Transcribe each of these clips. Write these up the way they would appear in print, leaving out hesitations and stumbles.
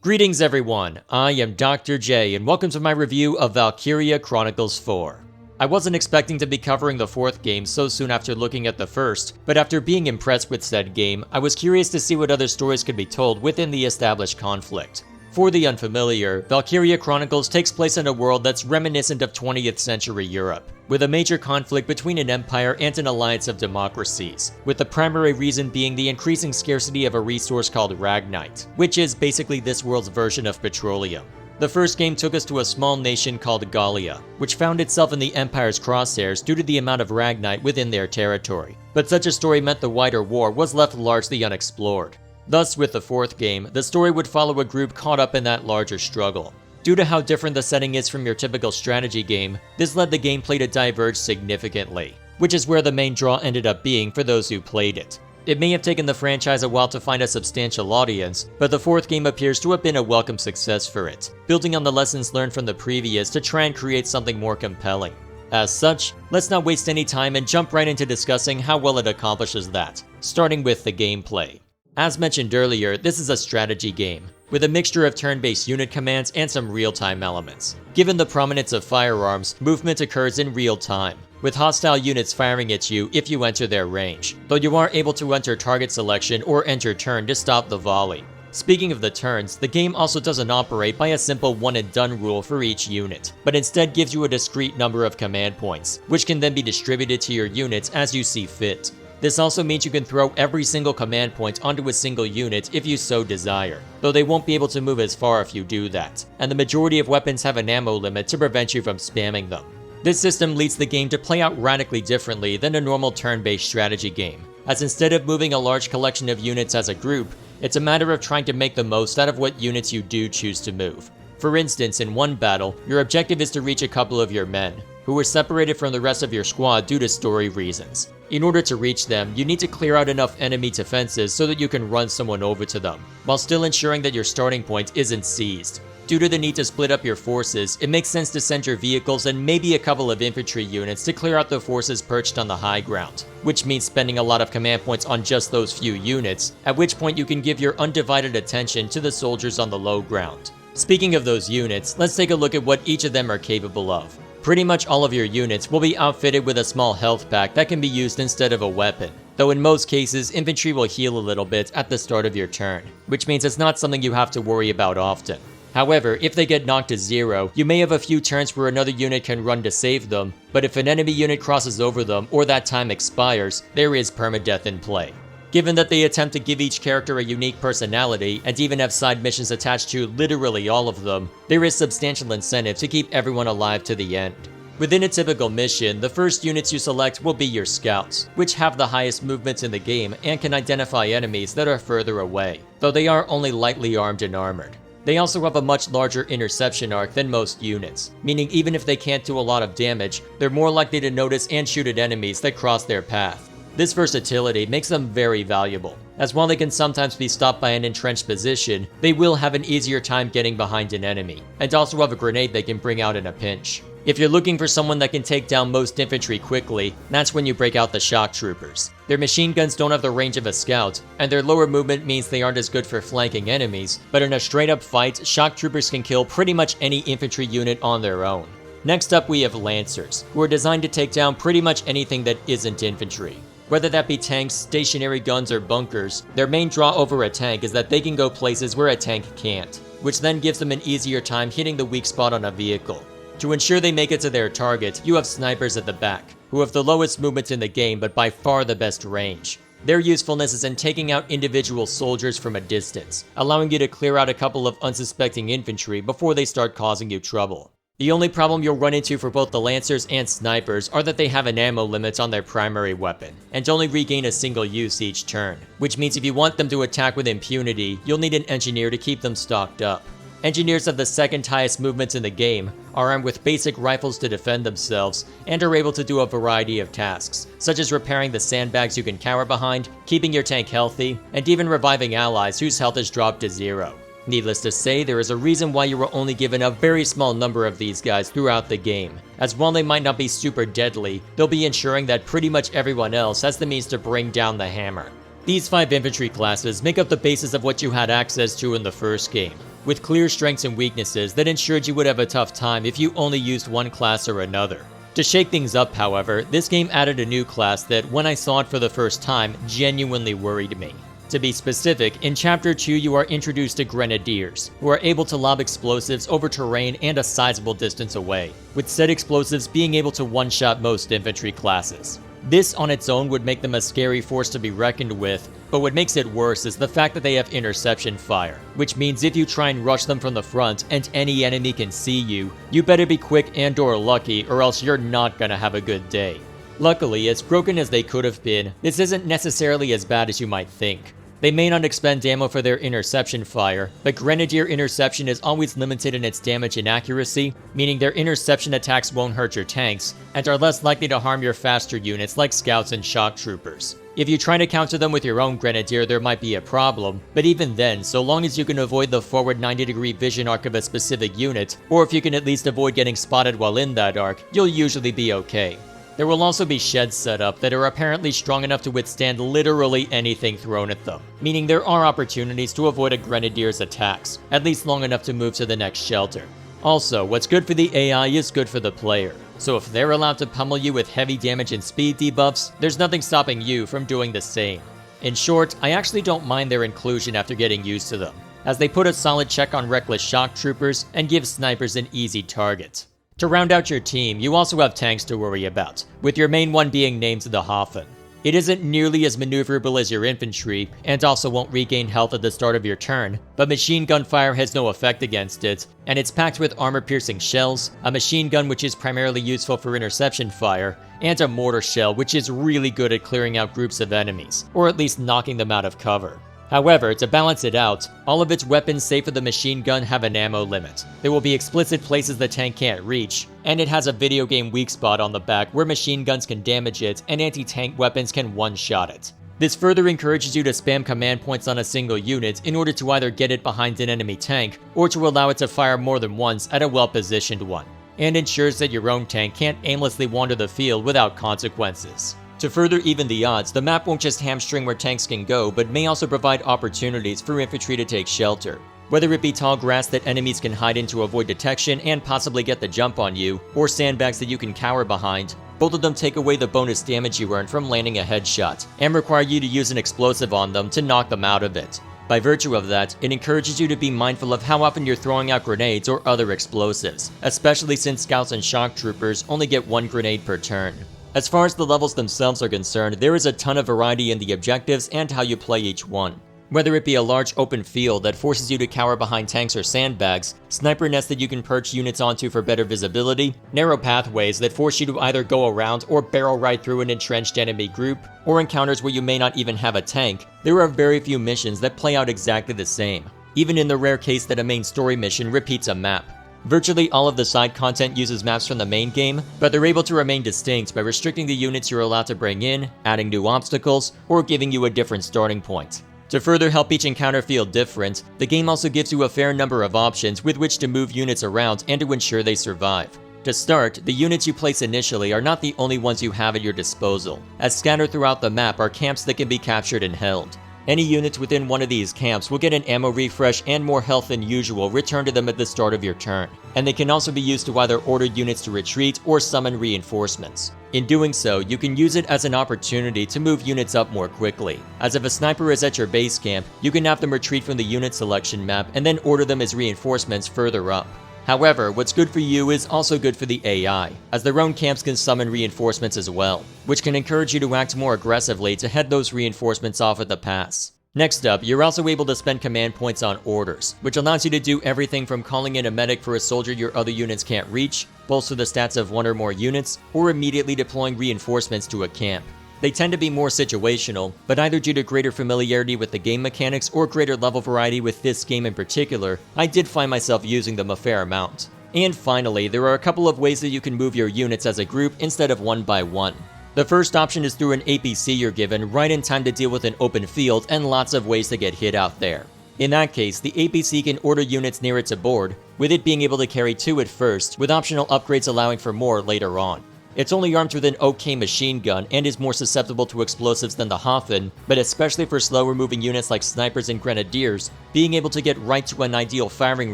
Greetings everyone, I am Dr. J and welcome to my review of Valkyria Chronicles 4. I wasn't expecting to be covering the fourth game so soon after looking at the first, but after being impressed with said game, I was curious to see what other stories could be told within the established conflict. For the unfamiliar, Valkyria Chronicles takes place in a world that's reminiscent of 20th century Europe, with a major conflict between an empire and an alliance of democracies, with the primary reason being the increasing scarcity of a resource called Ragnite, which is basically this world's version of petroleum. The first game took us to a small nation called Gallia, which found itself in the Empire's crosshairs due to the amount of Ragnite within their territory, but such a story meant the wider war was left largely unexplored. Thus, with the fourth game, the story would follow a group caught up in that larger struggle. Due to how different the setting is from your typical strategy game, this led the gameplay to diverge significantly, which is where the main draw ended up being for those who played it. It may have taken the franchise a while to find a substantial audience, but the fourth game appears to have been a welcome success for it, building on the lessons learned from the previous to try and create something more compelling. As such, let's not waste any time and jump right into discussing how well it accomplishes that, starting with the gameplay. As mentioned earlier, this is a strategy game, with a mixture of turn-based unit commands and some real-time elements. Given the prominence of firearms, movement occurs in real time, with hostile units firing at you if you enter their range, though you are able to enter target selection or enter turn to stop the volley. Speaking of the turns, the game also doesn't operate by a simple one-and-done rule for each unit, but instead gives you a discrete number of command points, which can then be distributed to your units as you see fit. This also means you can throw every single command point onto a single unit if you so desire, though they won't be able to move as far if you do that, and the majority of weapons have an ammo limit to prevent you from spamming them. This system leads the game to play out radically differently than a normal turn-based strategy game, as instead of moving a large collection of units as a group, it's a matter of trying to make the most out of what units you do choose to move. For instance, in one battle, your objective is to reach a couple of your men, who were separated from the rest of your squad due to story reasons. In order to reach them, you need to clear out enough enemy defenses so that you can run someone over to them, while still ensuring that your starting point isn't seized. Due to the need to split up your forces, it makes sense to send your vehicles and maybe a couple of infantry units to clear out the forces perched on the high ground, which means spending a lot of command points on just those few units, at which point you can give your undivided attention to the soldiers on the low ground. Speaking of those units, let's take a look at what each of them are capable of. Pretty much all of your units will be outfitted with a small health pack that can be used instead of a weapon, though in most cases, infantry will heal a little bit at the start of your turn, which means it's not something you have to worry about often. However, if they get knocked to zero, you may have a few turns where another unit can run to save them, but if an enemy unit crosses over them or that time expires, there is permadeath in play. Given that they attempt to give each character a unique personality, and even have side missions attached to literally all of them, there is substantial incentive to keep everyone alive to the end. Within a typical mission, the first units you select will be your scouts, which have the highest movements in the game and can identify enemies that are further away, though they are only lightly armed and armored. They also have a much larger interception arc than most units, meaning even if they can't do a lot of damage, they're more likely to notice and shoot at enemies that cross their path. This versatility makes them very valuable, as while they can sometimes be stopped by an entrenched position, they will have an easier time getting behind an enemy, and also have a grenade they can bring out in a pinch. If you're looking for someone that can take down most infantry quickly, that's when you break out the shock troopers. Their machine guns don't have the range of a scout, and their lower movement means they aren't as good for flanking enemies, but in a straight up fight, shock troopers can kill pretty much any infantry unit on their own. Next up we have Lancers, who are designed to take down pretty much anything that isn't infantry. Whether that be tanks, stationary guns, or bunkers, their main draw over a tank is that they can go places where a tank can't, which then gives them an easier time hitting the weak spot on a vehicle. To ensure they make it to their target, you have snipers at the back, who have the lowest movement in the game but by far the best range. Their usefulness is in taking out individual soldiers from a distance, allowing you to clear out a couple of unsuspecting infantry before they start causing you trouble. The only problem you'll run into for both the Lancers and Snipers are that they have an ammo limit on their primary weapon, and only regain a single use each turn, which means if you want them to attack with impunity, you'll need an engineer to keep them stocked up. Engineers have the second highest movements in the game, are armed with basic rifles to defend themselves, and are able to do a variety of tasks, such as repairing the sandbags you can cower behind, keeping your tank healthy, and even reviving allies whose health has dropped to zero. Needless to say, there is a reason why you were only given a very small number of these guys throughout the game, as while they might not be super deadly, they'll be ensuring that pretty much everyone else has the means to bring down the hammer. These 5 infantry classes make up the basis of what you had access to in the first game, with clear strengths and weaknesses that ensured you would have a tough time if you only used one class or another. To shake things up, however, this game added a new class that, when I saw it for the first time, genuinely worried me. To be specific, in Chapter 2 you are introduced to Grenadiers, who are able to lob explosives over terrain and a sizable distance away, with said explosives being able to one-shot most infantry classes. This on its own would make them a scary force to be reckoned with, but what makes it worse is the fact that they have interception fire, which means if you try and rush them from the front and any enemy can see you, you better be quick and/or lucky or else you're not gonna have a good day. Luckily, as broken as they could have been, this isn't necessarily as bad as you might think. They may not expend ammo for their interception fire, but Grenadier interception is always limited in its damage and accuracy, meaning their interception attacks won't hurt your tanks, and are less likely to harm your faster units like scouts and shock troopers. If you try to counter them with your own Grenadier, there might be a problem, but even then, so long as you can avoid the forward 90-degree vision arc of a specific unit, or if you can at least avoid getting spotted while in that arc, you'll usually be okay. There will also be sheds set up that are apparently strong enough to withstand literally anything thrown at them, meaning there are opportunities to avoid a Grenadier's attacks, at least long enough to move to the next shelter. Also, what's good for the AI is good for the player, so if they're allowed to pummel you with heavy damage and speed debuffs, there's nothing stopping you from doing the same. In short, I actually don't mind their inclusion after getting used to them, as they put a solid check on reckless shock troopers and give snipers an easy target. To round out your team, you also have tanks to worry about, with your main one being named the Hafen. It isn't nearly as maneuverable as your infantry, and also won't regain health at the start of your turn, but machine gun fire has no effect against it, and it's packed with armor-piercing shells, a machine gun which is primarily useful for interception fire, and a mortar shell which is really good at clearing out groups of enemies, or at least knocking them out of cover. However, to balance it out, all of its weapons save for the machine gun have an ammo limit. There will be explicit places the tank can't reach, and it has a video game weak spot on the back where machine guns can damage it and anti-tank weapons can one-shot it. This further encourages you to spam command points on a single unit in order to either get it behind an enemy tank or to allow it to fire more than once at a well-positioned one, and ensures that your own tank can't aimlessly wander the field without consequences. To further even the odds, the map won't just hamstring where tanks can go, but may also provide opportunities for infantry to take shelter. Whether it be tall grass that enemies can hide in to avoid detection and possibly get the jump on you, or sandbags that you can cower behind, both of them take away the bonus damage you earn from landing a headshot, and require you to use an explosive on them to knock them out of it. By virtue of that, it encourages you to be mindful of how often you're throwing out grenades or other explosives, especially since scouts and shock troopers only get one grenade per turn. As far as the levels themselves are concerned, there is a ton of variety in the objectives and how you play each one. Whether it be a large open field that forces you to cower behind tanks or sandbags, sniper nests that you can perch units onto for better visibility, narrow pathways that force you to either go around or barrel right through an entrenched enemy group, or encounters where you may not even have a tank, there are very few missions that play out exactly the same, even in the rare case that a main story mission repeats a map. Virtually all of the side content uses maps from the main game, but they're able to remain distinct by restricting the units you're allowed to bring in, adding new obstacles, or giving you a different starting point. To further help each encounter feel different, the game also gives you a fair number of options with which to move units around and to ensure they survive. To start, the units you place initially are not the only ones you have at your disposal, as scattered throughout the map are camps that can be captured and held. Any units within one of these camps will get an ammo refresh and more health than usual returned to them at the start of your turn, and they can also be used to either order units to retreat or summon reinforcements. In doing so, you can use it as an opportunity to move units up more quickly, as if a sniper is at your base camp, you can have them retreat from the unit selection map and then order them as reinforcements further up. However, what's good for you is also good for the AI, as their own camps can summon reinforcements as well, which can encourage you to act more aggressively to head those reinforcements off at the pass. Next up, you're also able to spend command points on orders, which allows you to do everything from calling in a medic for a soldier your other units can't reach, bolster the stats of one or more units, or immediately deploying reinforcements to a camp. They tend to be more situational, but either due to greater familiarity with the game mechanics or greater level variety with this game in particular, I did find myself using them a fair amount. And finally, there are a couple of ways that you can move your units as a group instead of one by one. The first option is through an APC you're given right in time to deal with an open field and lots of ways to get hit out there. In that case, the APC can order units near its board, with it being able to carry 2 at first, with optional upgrades allowing for more later on. It's only armed with an okay machine gun and is more susceptible to explosives than the Hafen, but especially for slower moving units like snipers and grenadiers, being able to get right to an ideal firing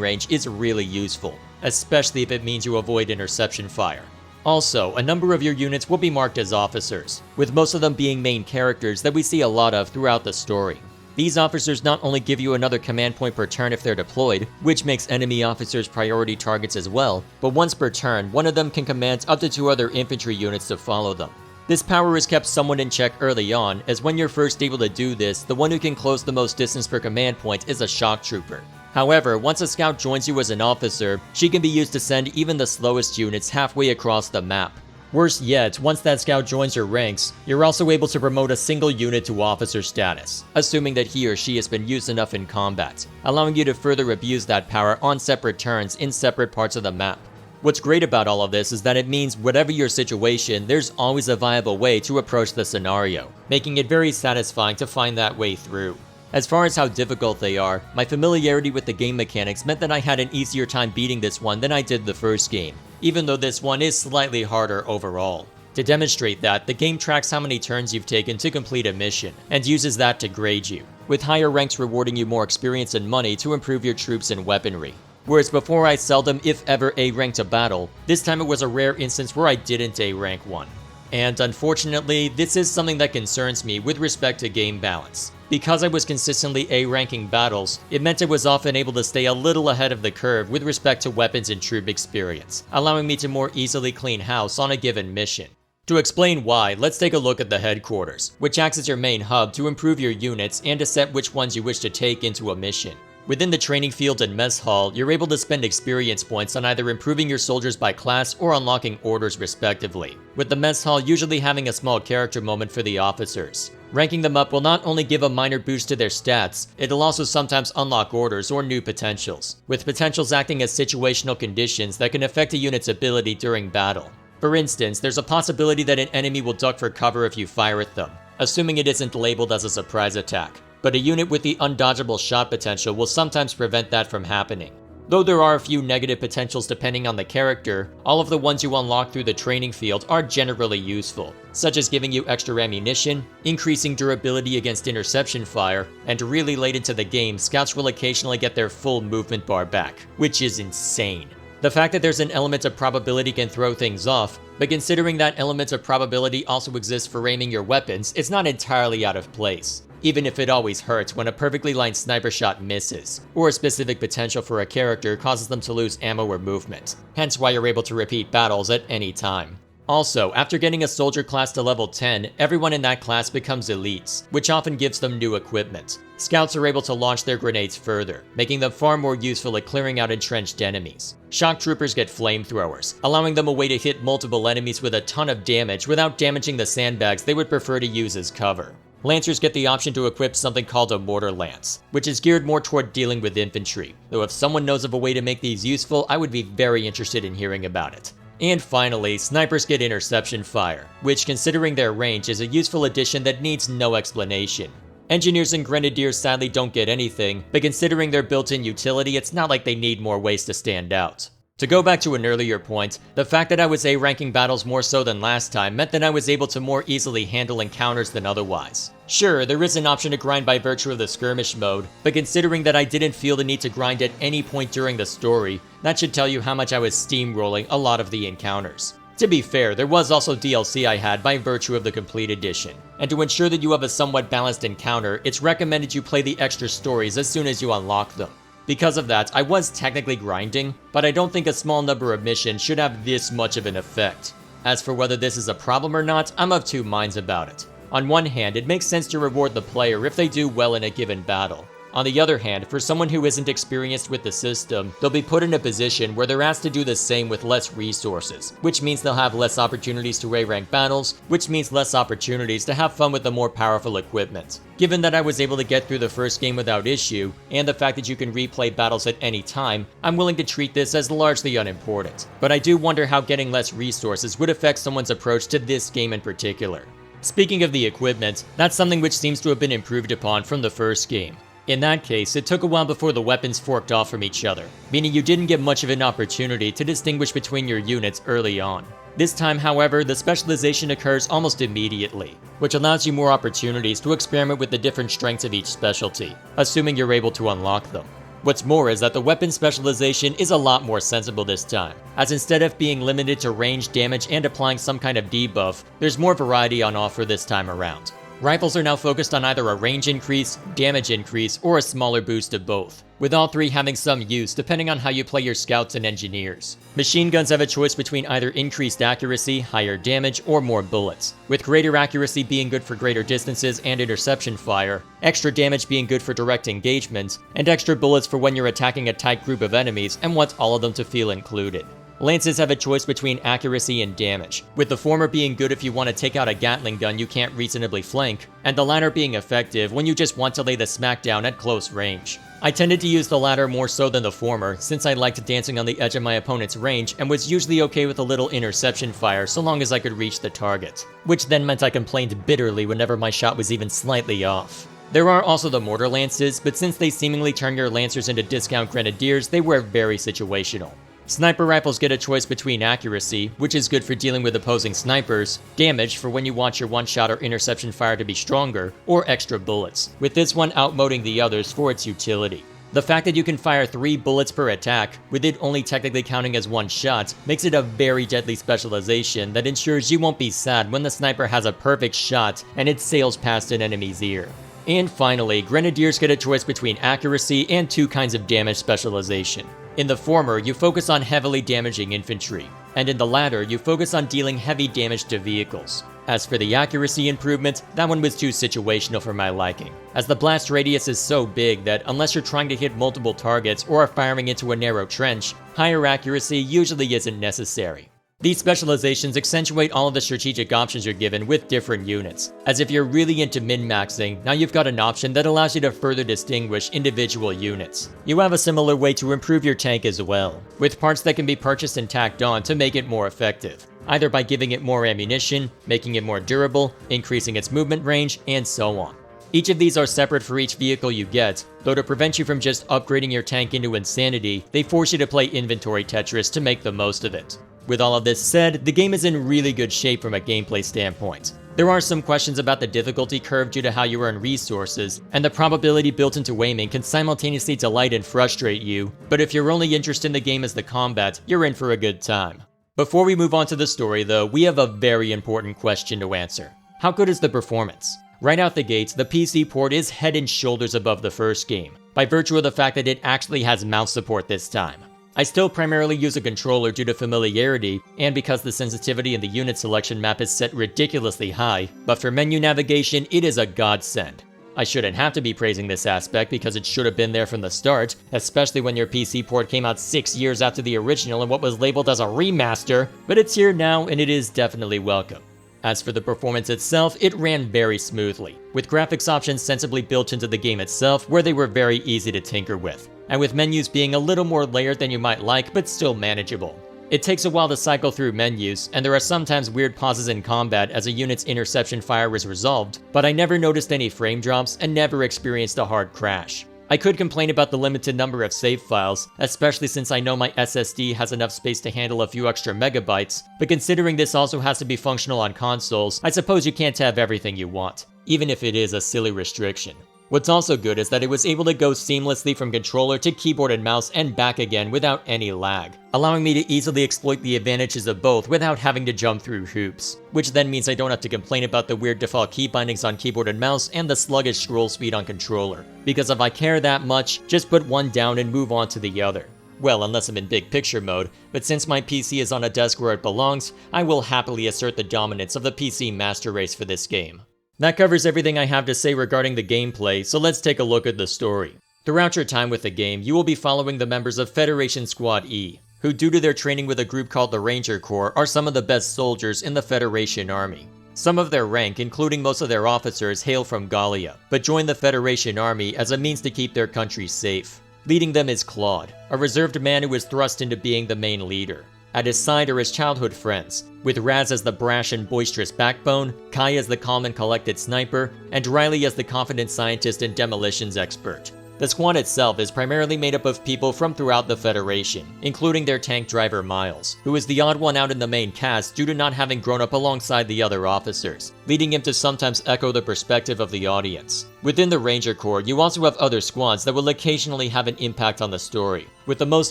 range is really useful, especially if it means you avoid interception fire. Also, a number of your units will be marked as officers, with most of them being main characters that we see a lot of throughout the story. These officers not only give you another command point per turn if they're deployed, which makes enemy officers priority targets as well, but once per turn, one of them can command up to 2 other infantry units to follow them. This power is kept somewhat in check early on, as when you're first able to do this, the one who can close the most distance per command point is a shock trooper. However, once a scout joins you as an officer, she can be used to send even the slowest units halfway across the map. Worse yet, once that scout joins your ranks, you're also able to promote a single unit to officer status, assuming that he or she has been used enough in combat, allowing you to further abuse that power on separate turns in separate parts of the map. What's great about all of this is that it means whatever your situation, there's always a viable way to approach the scenario, making it very satisfying to find that way through. As far as how difficult they are, my familiarity with the game mechanics meant that I had an easier time beating this one than I did the first game, even though this one is slightly harder overall. To demonstrate that, the game tracks how many turns you've taken to complete a mission, and uses that to grade you, with higher ranks rewarding you more experience and money to improve your troops and weaponry. Whereas before I seldom, if ever, A-ranked a battle, this time it was a rare instance where I didn't A-rank one. And unfortunately, this is something that concerns me with respect to game balance. Because I was consistently A-ranking battles, it meant I was often able to stay a little ahead of the curve with respect to weapons and troop experience, allowing me to more easily clean house on a given mission. To explain why, let's take a look at the headquarters, which acts as your main hub to improve your units and to set which ones you wish to take into a mission. Within the training field and mess hall, you're able to spend experience points on either improving your soldiers by class or unlocking orders respectively, with the mess hall usually having a small character moment for the officers. Ranking them up will not only give a minor boost to their stats, it'll also sometimes unlock orders or new potentials, with potentials acting as situational conditions that can affect a unit's ability during battle. For instance, there's a possibility that an enemy will duck for cover if you fire at them, assuming it isn't labeled as a surprise attack. But a unit with the undodgeable shot potential will sometimes prevent that from happening. Though there are a few negative potentials depending on the character, all of the ones you unlock through the training field are generally useful, such as giving you extra ammunition, increasing durability against interception fire, and really late into the game, scouts will occasionally get their full movement bar back, which is insane. The fact that there's an element of probability can throw things off, but considering that element of probability also exists for aiming your weapons, it's not entirely out of place. Even if it always hurts when a perfectly lined sniper shot misses, or a specific potential for a character causes them to lose ammo or movement, hence why you're able to repeat battles at any time. Also, after getting a soldier class to level 10, everyone in that class becomes elites, which often gives them new equipment. Scouts are able to launch their grenades further, making them far more useful at clearing out entrenched enemies. Shock troopers get flamethrowers, allowing them a way to hit multiple enemies with a ton of damage without damaging the sandbags they would prefer to use as cover. Lancers get the option to equip something called a mortar lance, which is geared more toward dealing with infantry, though if someone knows of a way to make these useful, I would be very interested in hearing about it. And finally, snipers get interception fire, which considering their range is a useful addition that needs no explanation. Engineers and grenadiers sadly don't get anything, but considering their built-in utility, it's not like they need more ways to stand out. To go back to an earlier point, the fact that I was A-ranking battles more so than last time meant that I was able to more easily handle encounters than otherwise. Sure, there is an option to grind by virtue of the skirmish mode, but considering that I didn't feel the need to grind at any point during the story, that should tell you how much I was steamrolling a lot of the encounters. To be fair, there was also DLC I had by virtue of the complete edition, and to ensure that you have a somewhat balanced encounter, it's recommended you play the extra stories as soon as you unlock them. Because of that, I was technically grinding, but I don't think a small number of missions should have this much of an effect. As for whether this is a problem or not, I'm of two minds about it. On one hand, it makes sense to reward the player if they do well in a given battle. On the other hand, for someone who isn't experienced with the system, they'll be put in a position where they're asked to do the same with less resources, which means they'll have less opportunities to A-rank battles, which means less opportunities to have fun with the more powerful equipment. Given that I was able to get through the first game without issue, and the fact that you can replay battles at any time, I'm willing to treat this as largely unimportant. But I do wonder how getting less resources would affect someone's approach to this game in particular. Speaking of the equipment, that's something which seems to have been improved upon from the first game. In that case, it took a while before the weapons forked off from each other, meaning you didn't get much of an opportunity to distinguish between your units early on. This time, however, the specialization occurs almost immediately, which allows you more opportunities to experiment with the different strengths of each specialty, assuming you're able to unlock them. What's more is that the weapon specialization is a lot more sensible this time, as instead of being limited to range, damage, and applying some kind of debuff, there's more variety on offer this time around. Rifles are now focused on either a range increase, damage increase, or a smaller boost of both, with all three having some use depending on how you play your scouts and engineers. Machine guns have a choice between either increased accuracy, higher damage, or more bullets, with greater accuracy being good for greater distances and interception fire, extra damage being good for direct engagement, and extra bullets for when you're attacking a tight group of enemies and want all of them to feel included. Lances have a choice between accuracy and damage, with the former being good if you want to take out a Gatling gun you can't reasonably flank, and the latter being effective when you just want to lay the smackdown at close range. I tended to use the latter more so than the former, since I liked dancing on the edge of my opponent's range and was usually okay with a little interception fire so long as I could reach the target, which then meant I complained bitterly whenever my shot was even slightly off. There are also the mortar lances, but since they seemingly turn your lancers into discount grenadiers, they were very situational. Sniper rifles get a choice between accuracy, which is good for dealing with opposing snipers, damage for when you want your one-shot or interception fire to be stronger, or extra bullets, with this one outmoding the others for its utility. The fact that you can fire 3 bullets per attack, with it only technically counting as one shot, makes it a very deadly specialization that ensures you won't be sad when the sniper has a perfect shot and it sails past an enemy's ear. And finally, Grenadiers get a choice between accuracy and 2 kinds of damage specialization. In the former, you focus on heavily damaging infantry, and in the latter, you focus on dealing heavy damage to vehicles. As for the accuracy improvement, that one was too situational for my liking, as the blast radius is so big that unless you're trying to hit multiple targets or are firing into a narrow trench, higher accuracy usually isn't necessary. These specializations accentuate all of the strategic options you're given with different units, as if you're really into min-maxing, now you've got an option that allows you to further distinguish individual units. You have a similar way to improve your tank as well, with parts that can be purchased and tacked on to make it more effective, either by giving it more ammunition, making it more durable, increasing its movement range, and so on. Each of these are separate for each vehicle you get, though to prevent you from just upgrading your tank into insanity, they force you to play inventory Tetris to make the most of it. With all of this said, the game is in really good shape from a gameplay standpoint. There are some questions about the difficulty curve due to how you earn resources, and the probability built into aiming can simultaneously delight and frustrate you, but if your only interest in the game is the combat, you're in for a good time. Before we move on to the story though, we have a very important question to answer. How good is the performance? Right out the gates, the PC port is head and shoulders above the first game, by virtue of the fact that it actually has mouse support this time. I still primarily use a controller due to familiarity, and because the sensitivity in the unit selection map is set ridiculously high, but for menu navigation, it is a godsend. I shouldn't have to be praising this aspect because it should have been there from the start, especially when your PC port came out 6 years after the original and what was labeled as a remaster, but it's here now and it is definitely welcome. As for the performance itself, it ran very smoothly, with graphics options sensibly built into the game itself where they were very easy to tinker with, and with menus being a little more layered than you might like but still manageable. It takes a while to cycle through menus, and there are sometimes weird pauses in combat as a unit's interception fire is resolved, but I never noticed any frame drops and never experienced a hard crash. I could complain about the limited number of save files, especially since I know my SSD has enough space to handle a few extra megabytes, but considering this also has to be functional on consoles, I suppose you can't have everything you want, even if it is a silly restriction. What's also good is that it was able to go seamlessly from controller to keyboard and mouse and back again without any lag, allowing me to easily exploit the advantages of both without having to jump through hoops, which then means I don't have to complain about the weird default key bindings on keyboard and mouse and the sluggish scroll speed on controller, because if I care that much, just put one down and move on to the other. Well, unless I'm in big picture mode, but since my PC is on a desk where it belongs, I will happily assert the dominance of the PC master race for this game. That covers everything I have to say regarding the gameplay, so let's take a look at the story. Throughout your time with the game, you will be following the members of Federation Squad E, who due to their training with a group called the Ranger Corps are some of the best soldiers in the Federation Army. Some of their rank, including most of their officers, hail from Gallia, but join the Federation Army as a means to keep their country safe. Leading them is Claude, a reserved man who is thrust into being the main leader. At his side are his childhood friends, with Raz as the brash and boisterous backbone, Kai as the calm and collected sniper, and Riley as the confident scientist and demolitions expert. The squad itself is primarily made up of people from throughout the Federation, including their tank driver Miles, who is the odd one out in the main cast due to not having grown up alongside the other officers, leading him to sometimes echo the perspective of the audience. Within the Ranger Corps, you also have other squads that will occasionally have an impact on the story, with the most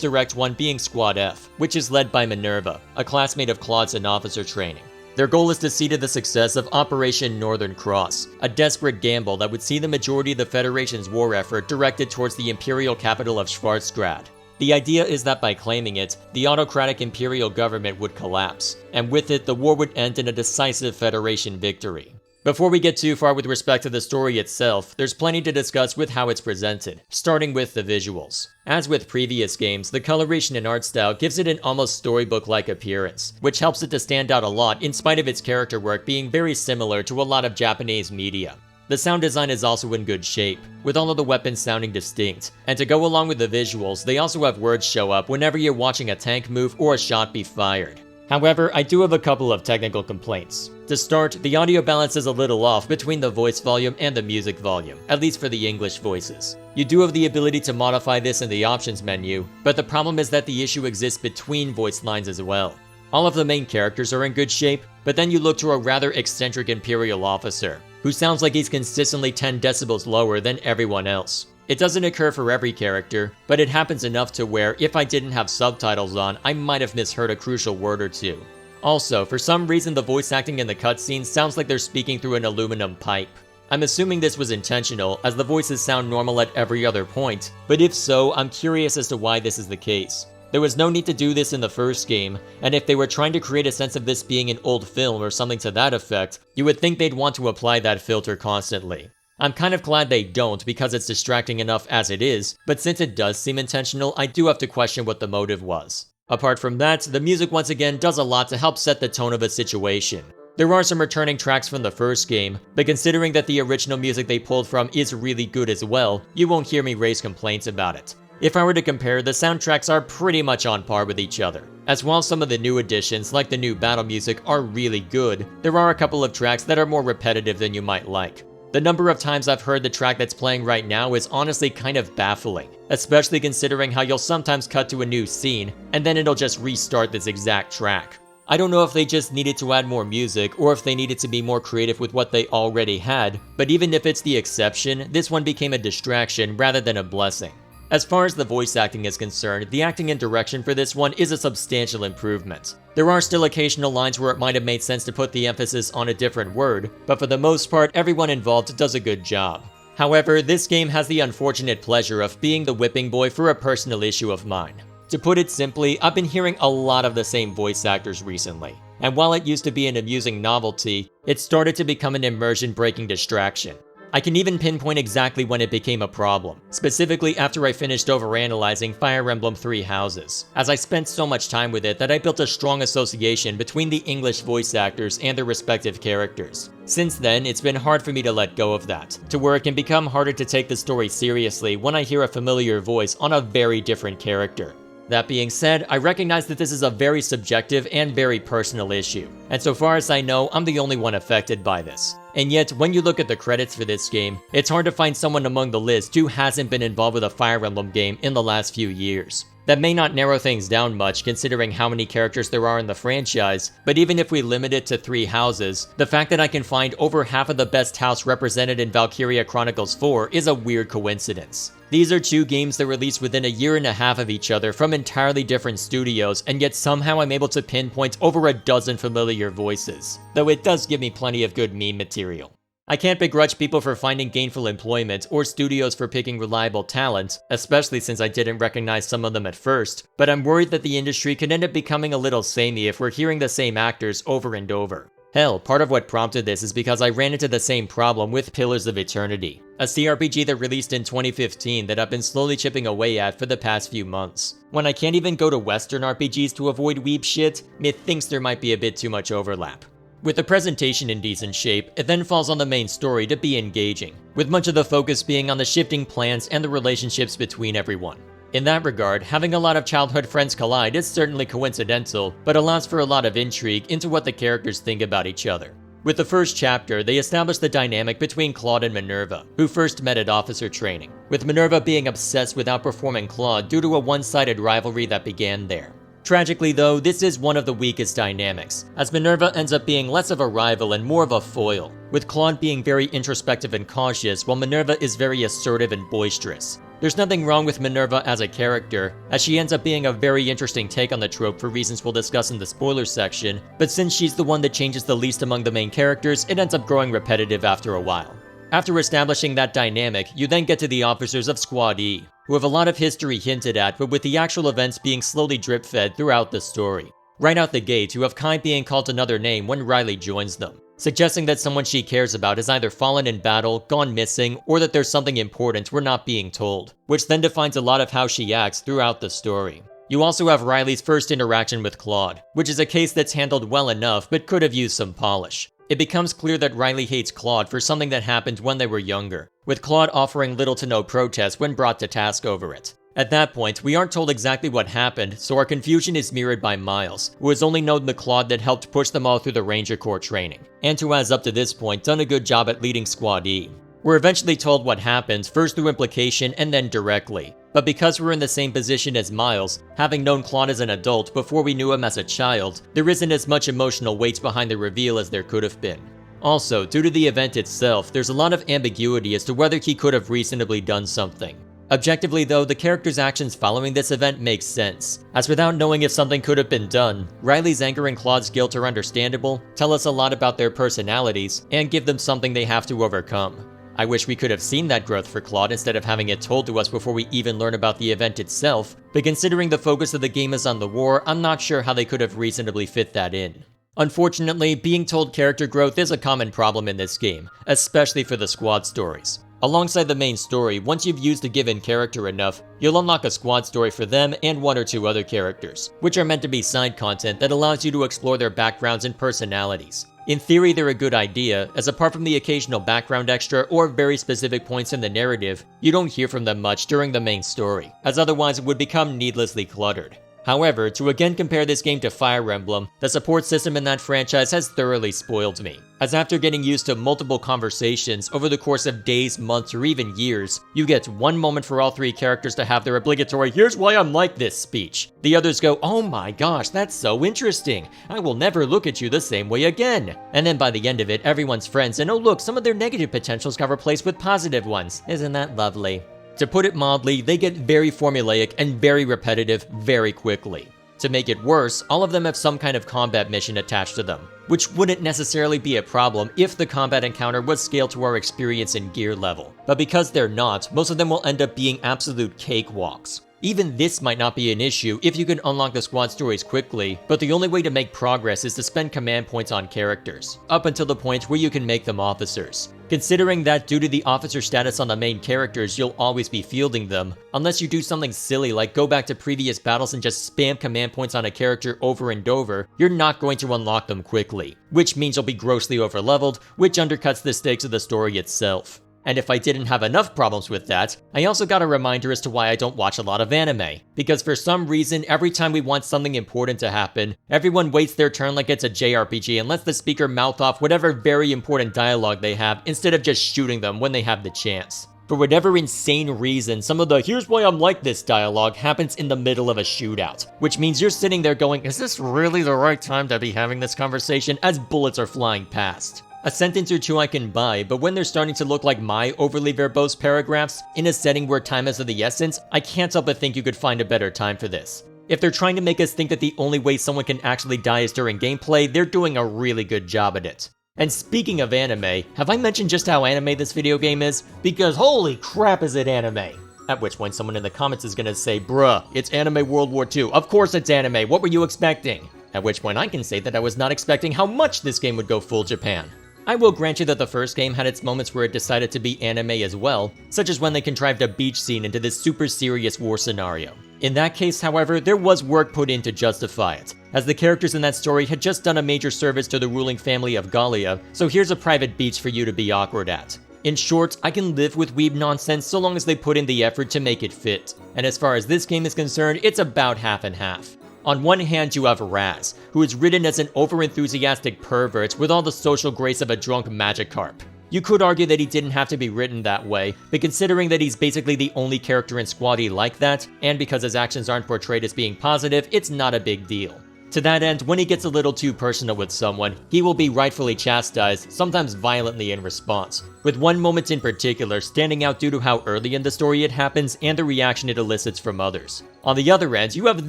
direct one being Squad F, which is led by Minerva, a classmate of Claude's in officer training. Their goal is to see to the success of Operation Northern Cross, a desperate gamble that would see the majority of the Federation's war effort directed towards the imperial capital of Schwarzgrad. The idea is that by claiming it, the autocratic imperial government would collapse, and with it the war would end in a decisive Federation victory. Before we get too far with respect to the story itself, there's plenty to discuss with how it's presented, starting with the visuals. As with previous games, the coloration and art style gives it an almost storybook-like appearance, which helps it to stand out a lot in spite of its character work being very similar to a lot of Japanese media. The sound design is also in good shape, with all of the weapons sounding distinct, and to go along with the visuals, they also have words show up whenever you're watching a tank move or a shot be fired. However, I do have a couple of technical complaints. To start, the audio balance is a little off between the voice volume and the music volume, at least for the English voices. You do have the ability to modify this in the options menu, but the problem is that the issue exists between voice lines as well. All of the main characters are in good shape, but then you look to a rather eccentric Imperial officer, who sounds like he's consistently 10 decibels lower than everyone else. It doesn't occur for every character, but it happens enough to where if I didn't have subtitles on, I might have misheard a crucial word or two. Also, for some reason the voice acting in the cutscenes sounds like they're speaking through an aluminum pipe. I'm assuming this was intentional, as the voices sound normal at every other point, but if so, I'm curious as to why this is the case. There was no need to do this in the first game, and if they were trying to create a sense of this being an old film or something to that effect, you would think they'd want to apply that filter constantly. I'm kind of glad they don't because it's distracting enough as it is, but since it does seem intentional, I do have to question what the motive was. Apart from that, the music once again does a lot to help set the tone of a situation. There are some returning tracks from the first game, but considering that the original music they pulled from is really good as well, you won't hear me raise complaints about it. If I were to compare, the soundtracks are pretty much on par with each other. As while some of the new additions, like the new battle music, are really good, there are a couple of tracks that are more repetitive than you might like. The number of times I've heard the track that's playing right now is honestly kind of baffling, especially considering how you'll sometimes cut to a new scene, and then it'll just restart this exact track. I don't know if they just needed to add more music, or if they needed to be more creative with what they already had, but even if it's the exception, this one became a distraction rather than a blessing. As far as the voice acting is concerned, the acting and direction for this one is a substantial improvement. There are still occasional lines where it might have made sense to put the emphasis on a different word, but for the most part, everyone involved does a good job. However, this game has the unfortunate pleasure of being the whipping boy for a personal issue of mine. To put it simply, I've been hearing a lot of the same voice actors recently, and while it used to be an amusing novelty, it started to become an immersion-breaking distraction. I can even pinpoint exactly when it became a problem, specifically after I finished overanalyzing Fire Emblem Three Houses, as I spent so much time with it that I built a strong association between the English voice actors and their respective characters. Since then, it's been hard for me to let go of that, to where it can become harder to take the story seriously when I hear a familiar voice on a very different character. That being said, I recognize that this is a very subjective and very personal issue, and so far as I know, I'm the only one affected by this. And yet, when you look at the credits for this game, it's hard to find someone among the list who hasn't been involved with a Fire Emblem game in the last few years. That may not narrow things down much considering how many characters there are in the franchise, but even if we limit it to 3 houses, the fact that I can find over half of the best house represented in Valkyria Chronicles 4 is a weird coincidence. These are 2 games that released within a year and a half of each other from entirely different studios, and yet somehow I'm able to pinpoint over a dozen familiar voices, though it does give me plenty of good meme material. I can't begrudge people for finding gainful employment or studios for picking reliable talent, especially since I didn't recognize some of them at first, but I'm worried that the industry could end up becoming a little samey if we're hearing the same actors over and over. Hell, part of what prompted this is because I ran into the same problem with Pillars of Eternity, a CRPG that released in 2015 that I've been slowly chipping away at for the past few months. When I can't even go to Western RPGs to avoid weeb shit, methinks there might be a bit too much overlap. With the presentation in decent shape, it then falls on the main story to be engaging, with much of the focus being on the shifting plans and the relationships between everyone. In that regard, having a lot of childhood friends collide is certainly coincidental, but allows for a lot of intrigue into what the characters think about each other. With the first chapter, they established the dynamic between Claude and Minerva, who first met at officer training, with Minerva being obsessed with outperforming Claude due to a one-sided rivalry that began there. Tragically though, this is one of the weakest dynamics, as Minerva ends up being less of a rival and more of a foil, with Claude being very introspective and cautious while Minerva is very assertive and boisterous. There's nothing wrong with Minerva as a character, as she ends up being a very interesting take on the trope for reasons we'll discuss in the spoilers section, but since she's the one that changes the least among the main characters, it ends up growing repetitive after a while. After establishing that dynamic, you then get to the officers of Squad E, who have a lot of history hinted at, but with the actual events being slowly drip-fed throughout the story. Right out the gate, you have Kai being called another name when Riley joins them, suggesting that someone she cares about has either fallen in battle, gone missing, or that there's something important we're not being told, which then defines a lot of how she acts throughout the story. You also have Riley's first interaction with Claude, which is a case that's handled well enough but could have used some polish. It becomes clear that Riley hates Claude for something that happened when they were younger, with Claude offering little to no protest when brought to task over it. At that point, we aren't told exactly what happened, so our confusion is mirrored by Miles, who has only known the Claude that helped push them all through the Ranger Corps training, and who has up to this point done a good job at leading Squad E. We're eventually told what happened, first through implication and then directly. But because we're in the same position as Miles, having known Claude as an adult before we knew him as a child, there isn't as much emotional weight behind the reveal as there could have been. Also, due to the event itself, there's a lot of ambiguity as to whether he could have reasonably done something. Objectively though, the character's actions following this event make sense, as without knowing if something could have been done, Riley's anger and Claude's guilt are understandable, tell us a lot about their personalities, and give them something they have to overcome. I wish we could have seen that growth for Claude instead of having it told to us before we even learn about the event itself, but considering the focus of the game is on the war, I'm not sure how they could have reasonably fit that in. Unfortunately, being told character growth is a common problem in this game, especially for the squad stories. Alongside the main story, once you've used a given character enough, you'll unlock a squad story for them and one or two other characters, which are meant to be side content that allows you to explore their backgrounds and personalities. In theory, they're a good idea, as apart from the occasional background extra or very specific points in the narrative, you don't hear from them much during the main story, as otherwise it would become needlessly cluttered. However, to again compare this game to Fire Emblem, the support system in that franchise has thoroughly spoiled me, as after getting used to multiple conversations over the course of days, months, or even years, you get one moment for all three characters to have their obligatory "here's why I'm like this" speech. The others go, "Oh my gosh, that's so interesting. I will never look at you the same way again." And then by the end of it, everyone's friends, and oh look, some of their negative potentials got replaced with positive ones. Isn't that lovely? To put it mildly, they get very formulaic and very repetitive very quickly. To make it worse, all of them have some kind of combat mission attached to them, which wouldn't necessarily be a problem if the combat encounter was scaled to our experience and gear level. But because they're not, most of them will end up being absolute cakewalks. Even this might not be an issue if you can unlock the squad stories quickly, but the only way to make progress is to spend command points on characters, up until the point where you can make them officers. Considering that due to the officer status on the main characters, you'll always be fielding them, unless you do something silly like go back to previous battles and just spam command points on a character over and over, you're not going to unlock them quickly, which means you'll be grossly overleveled, which undercuts the stakes of the story itself. And if I didn't have enough problems with that, I also got a reminder as to why I don't watch a lot of anime. Because for some reason, every time we want something important to happen, everyone waits their turn like it's a JRPG and lets the speaker mouth off whatever very important dialogue they have instead of just shooting them when they have the chance. For whatever insane reason, some of the "here's why I'm like this" dialogue happens in the middle of a shootout, which means you're sitting there going, is this really the right time to be having this conversation, as bullets are flying past? A sentence or two I can buy, but when they're starting to look like my overly verbose paragraphs, in a setting where time is of the essence, I can't help but think you could find a better time for this. If they're trying to make us think that the only way someone can actually die is during gameplay, they're doing a really good job at it. And speaking of anime, have I mentioned just how anime this video game is? Because holy crap is it anime! At which point someone in the comments is gonna say, "Bruh, it's anime World War II, of course it's anime, what were you expecting?" At which point I can say that I was not expecting how much this game would go full Japan. I will grant you that the first game had its moments where it decided to be anime as well, such as when they contrived a beach scene into this super serious war scenario. In that case, however, there was work put in to justify it, as the characters in that story had just done a major service to the ruling family of Gallia, so here's a private beach for you to be awkward at. In short, I can live with weeb nonsense so long as they put in the effort to make it fit. And as far as this game is concerned, it's about half and half. On one hand, you have Raz, who is written as an over-enthusiastic pervert with all the social grace of a drunk Magikarp. You could argue that he didn't have to be written that way, but considering that he's basically the only character in Squad E like that, and because his actions aren't portrayed as being positive, it's not a big deal. To that end, when he gets a little too personal with someone, he will be rightfully chastised, sometimes violently in response, with one moment in particular standing out due to how early in the story it happens and the reaction it elicits from others. On the other end, you have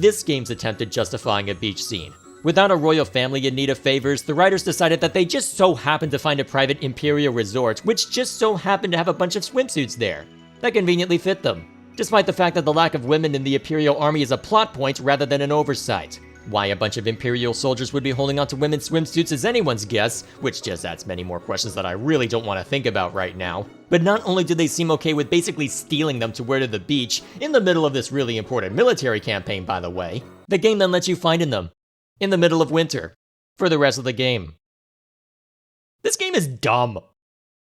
this game's attempt at justifying a beach scene. Without a royal family in need of favors, the writers decided that they just so happened to find a private imperial resort which just so happened to have a bunch of swimsuits there. That conveniently fit them, despite the fact that the lack of women in the imperial army is a plot point rather than an oversight. Why a bunch of Imperial soldiers would be holding onto women's swimsuits is anyone's guess, which just adds many more questions that I really don't want to think about right now. But not only do they seem okay with basically stealing them to wear to the beach, in the middle of this really important military campaign by the way, the game then lets you find them, in the middle of winter, for the rest of the game. This game is dumb.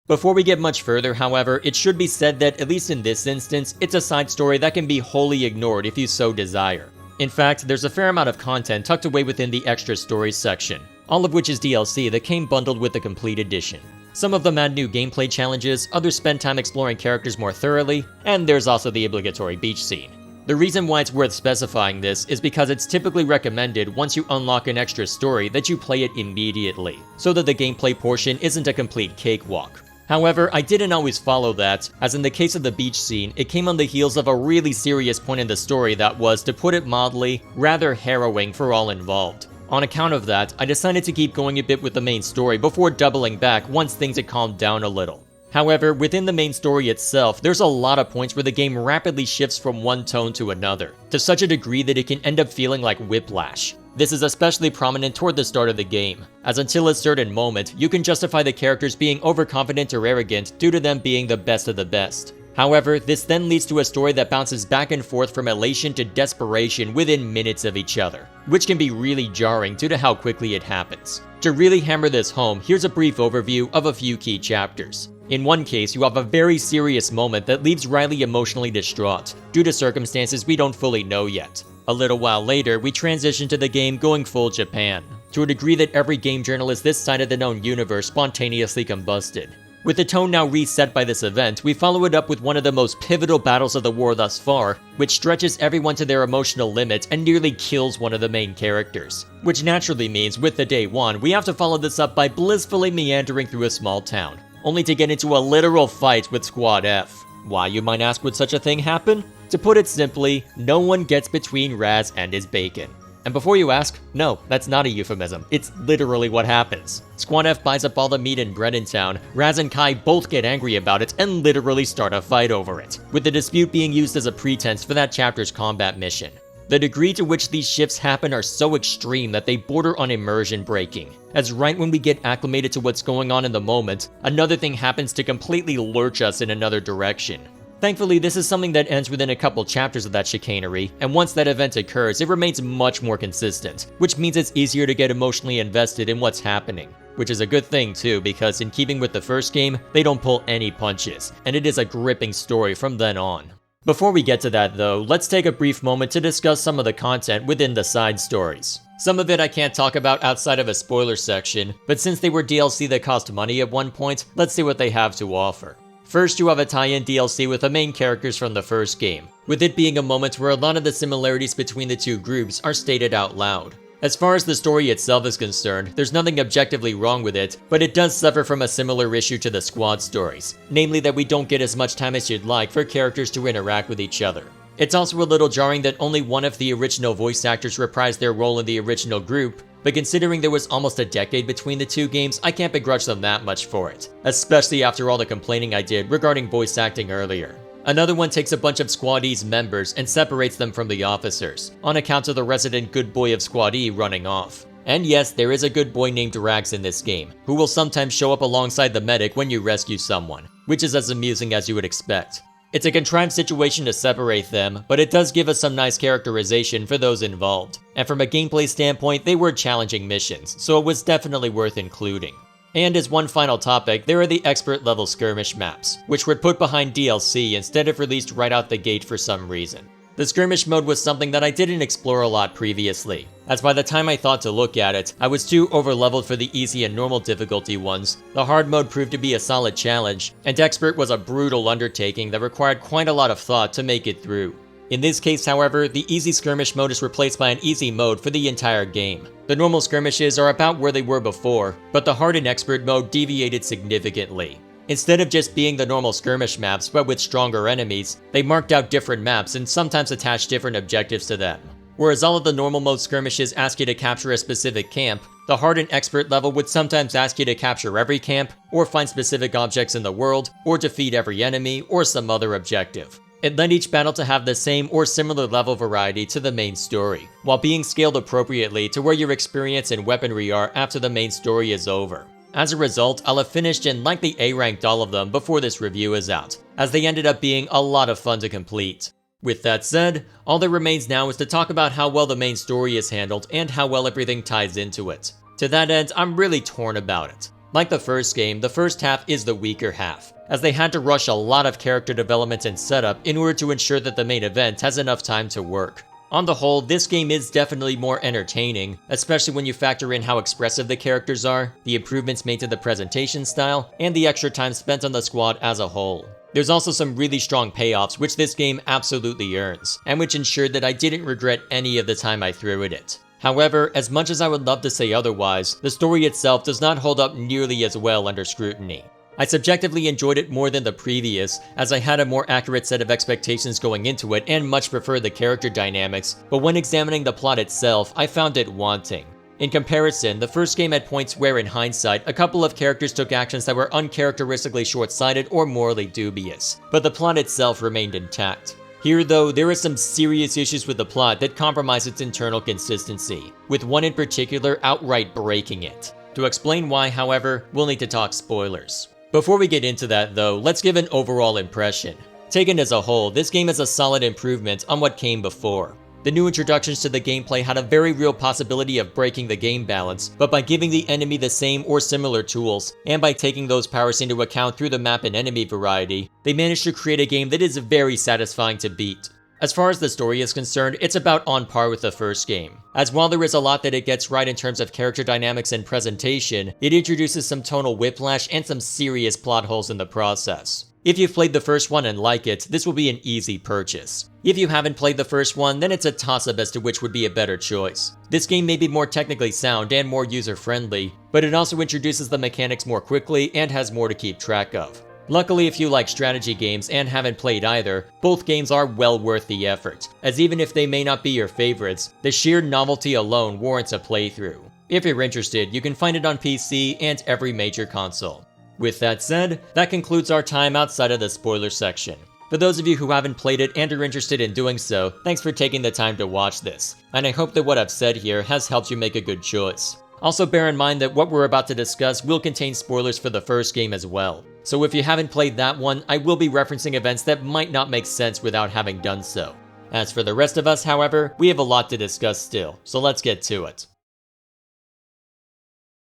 Before we get much further, however, it should be said that, at least in this instance, it's a side story that can be wholly ignored if you so desire. In fact, there's a fair amount of content tucked away within the extra stories section, all of which is DLC that came bundled with the complete edition. Some of them add new gameplay challenges, others spend time exploring characters more thoroughly, and there's also the obligatory beach scene. The reason why it's worth specifying this is because it's typically recommended once you unlock an extra story that you play it immediately, so that the gameplay portion isn't a complete cakewalk. However, I didn't always follow that, as in the case of the beach scene, it came on the heels of a really serious point in the story that was, to put it mildly, rather harrowing for all involved. On account of that, I decided to keep going a bit with the main story before doubling back once things had calmed down a little. However, within the main story itself, there's a lot of points where the game rapidly shifts from one tone to another, to such a degree that it can end up feeling like whiplash. This is especially prominent toward the start of the game, as until a certain moment, you can justify the characters being overconfident or arrogant due to them being the best of the best. However, this then leads to a story that bounces back and forth from elation to desperation within minutes of each other, which can be really jarring due to how quickly it happens. To really hammer this home, here's a brief overview of a few key chapters. In one case, you have a very serious moment that leaves Riley emotionally distraught, due to circumstances we don't fully know yet. A little while later, we transition to the game going full Japan, to a degree that every game journalist this side of the known universe spontaneously combusted. With the tone now reset by this event, we follow it up with one of the most pivotal battles of the war thus far, which stretches everyone to their emotional limit and nearly kills one of the main characters. Which naturally means, with the day one, we have to follow this up by blissfully meandering through a small town, only to get into a literal fight with Squad F. Why, you might ask, would such a thing happen? To put it simply, no one gets between Raz and his bacon. And before you ask, no, that's not a euphemism, it's literally what happens. Squad F buys up all the meat and bread in town, Raz and Kai both get angry about it and literally start a fight over it, with the dispute being used as a pretense for that chapter's combat mission. The degree to which these shifts happen are so extreme that they border on immersion breaking, as right when we get acclimated to what's going on in the moment, another thing happens to completely lurch us in another direction. Thankfully, this is something that ends within a couple chapters of that chicanery, and once that event occurs, it remains much more consistent, which means it's easier to get emotionally invested in what's happening. Which is a good thing too, because in keeping with the first game, they don't pull any punches, and it is a gripping story from then on. Before we get to that though, let's take a brief moment to discuss some of the content within the side stories. Some of it I can't talk about outside of a spoiler section, but since they were DLC that cost money at one point, let's see what they have to offer. First, you have a tie-in DLC with the main characters from the first game, with it being a moment where a lot of the similarities between the two groups are stated out loud. As far as the story itself is concerned, there's nothing objectively wrong with it, but it does suffer from a similar issue to the squad stories, namely that we don't get as much time as you'd like for characters to interact with each other. It's also a little jarring that only one of the original voice actors reprised their role in the original group, but considering there was almost a decade between the two games, I can't begrudge them that much for it, especially after all the complaining I did regarding voice acting earlier. Another one takes a bunch of Squad E's members and separates them from the officers, on account of the resident good boy of Squad E running off. And yes, there is a good boy named Rags in this game, who will sometimes show up alongside the medic when you rescue someone, which is as amusing as you would expect. It's a contrived situation to separate them, but it does give us some nice characterization for those involved. And from a gameplay standpoint, they were challenging missions, so it was definitely worth including. And as one final topic, there are the expert level skirmish maps, which were put behind DLC instead of released right out the gate for some reason. The skirmish mode was something that I didn't explore a lot previously, as by the time I thought to look at it, I was too overleveled for the easy and normal difficulty ones. The hard mode proved to be a solid challenge, and Expert was a brutal undertaking that required quite a lot of thought to make it through. In this case, however, the easy skirmish mode is replaced by an easy mode for the entire game. The normal skirmishes are about where they were before, but the hard and expert mode deviated significantly. Instead of just being the normal skirmish maps but with stronger enemies, they marked out different maps and sometimes attached different objectives to them. Whereas all of the normal mode skirmishes ask you to capture a specific camp, the hard and expert level would sometimes ask you to capture every camp, or find specific objects in the world, or defeat every enemy, or some other objective. It led each battle to have the same or similar level variety to the main story, while being scaled appropriately to where your experience and weaponry are after the main story is over. As a result, I'll have finished and likely A-ranked all of them before this review is out, as they ended up being a lot of fun to complete. With that said, all that remains now is to talk about how well the main story is handled and how well everything ties into it. To that end, I'm really torn about it. Like the first game, the first half is the weaker half, as they had to rush a lot of character development and setup in order to ensure that the main event has enough time to work. On the whole, this game is definitely more entertaining, especially when you factor in how expressive the characters are, the improvements made to the presentation style, and the extra time spent on the squad as a whole. There's also some really strong payoffs which this game absolutely earns, and which ensured that I didn't regret any of the time I threw at it. However, as much as I would love to say otherwise, the story itself does not hold up nearly as well under scrutiny. I subjectively enjoyed it more than the previous, as I had a more accurate set of expectations going into it and much preferred the character dynamics, but when examining the plot itself, I found it wanting. In comparison, the first game had points where, in hindsight, a couple of characters took actions that were uncharacteristically short-sighted or morally dubious, but the plot itself remained intact. Here, though, there are some serious issues with the plot that compromise its internal consistency, with one in particular outright breaking it. To explain why, however, we'll need to talk spoilers. Before we get into that, though, let's give an overall impression. Taken as a whole, this game is a solid improvement on what came before. The new introductions to the gameplay had a very real possibility of breaking the game balance, but by giving the enemy the same or similar tools, and by taking those powers into account through the map and enemy variety, they managed to create a game that is very satisfying to beat. As far as the story is concerned, it's about on par with the first game, as while there is a lot that it gets right in terms of character dynamics and presentation, it introduces some tonal whiplash and some serious plot holes in the process. If you've played the first one and like it, this will be an easy purchase. If you haven't played the first one, then it's a toss-up as to which would be a better choice. This game may be more technically sound and more user-friendly, but it also introduces the mechanics more quickly and has more to keep track of. Luckily, if you like strategy games and haven't played either, both games are well worth the effort, as even if they may not be your favorites, the sheer novelty alone warrants a playthrough. If you're interested, you can find it on PC and every major console. With that said, that concludes our time outside of the spoiler section. For those of you who haven't played it and are interested in doing so, thanks for taking the time to watch this, and I hope that what I've said here has helped you make a good choice. Also bear in mind that what we're about to discuss will contain spoilers for the first game as well, so if you haven't played that one, I will be referencing events that might not make sense without having done so. As for the rest of us, however, we have a lot to discuss still, so let's get to it.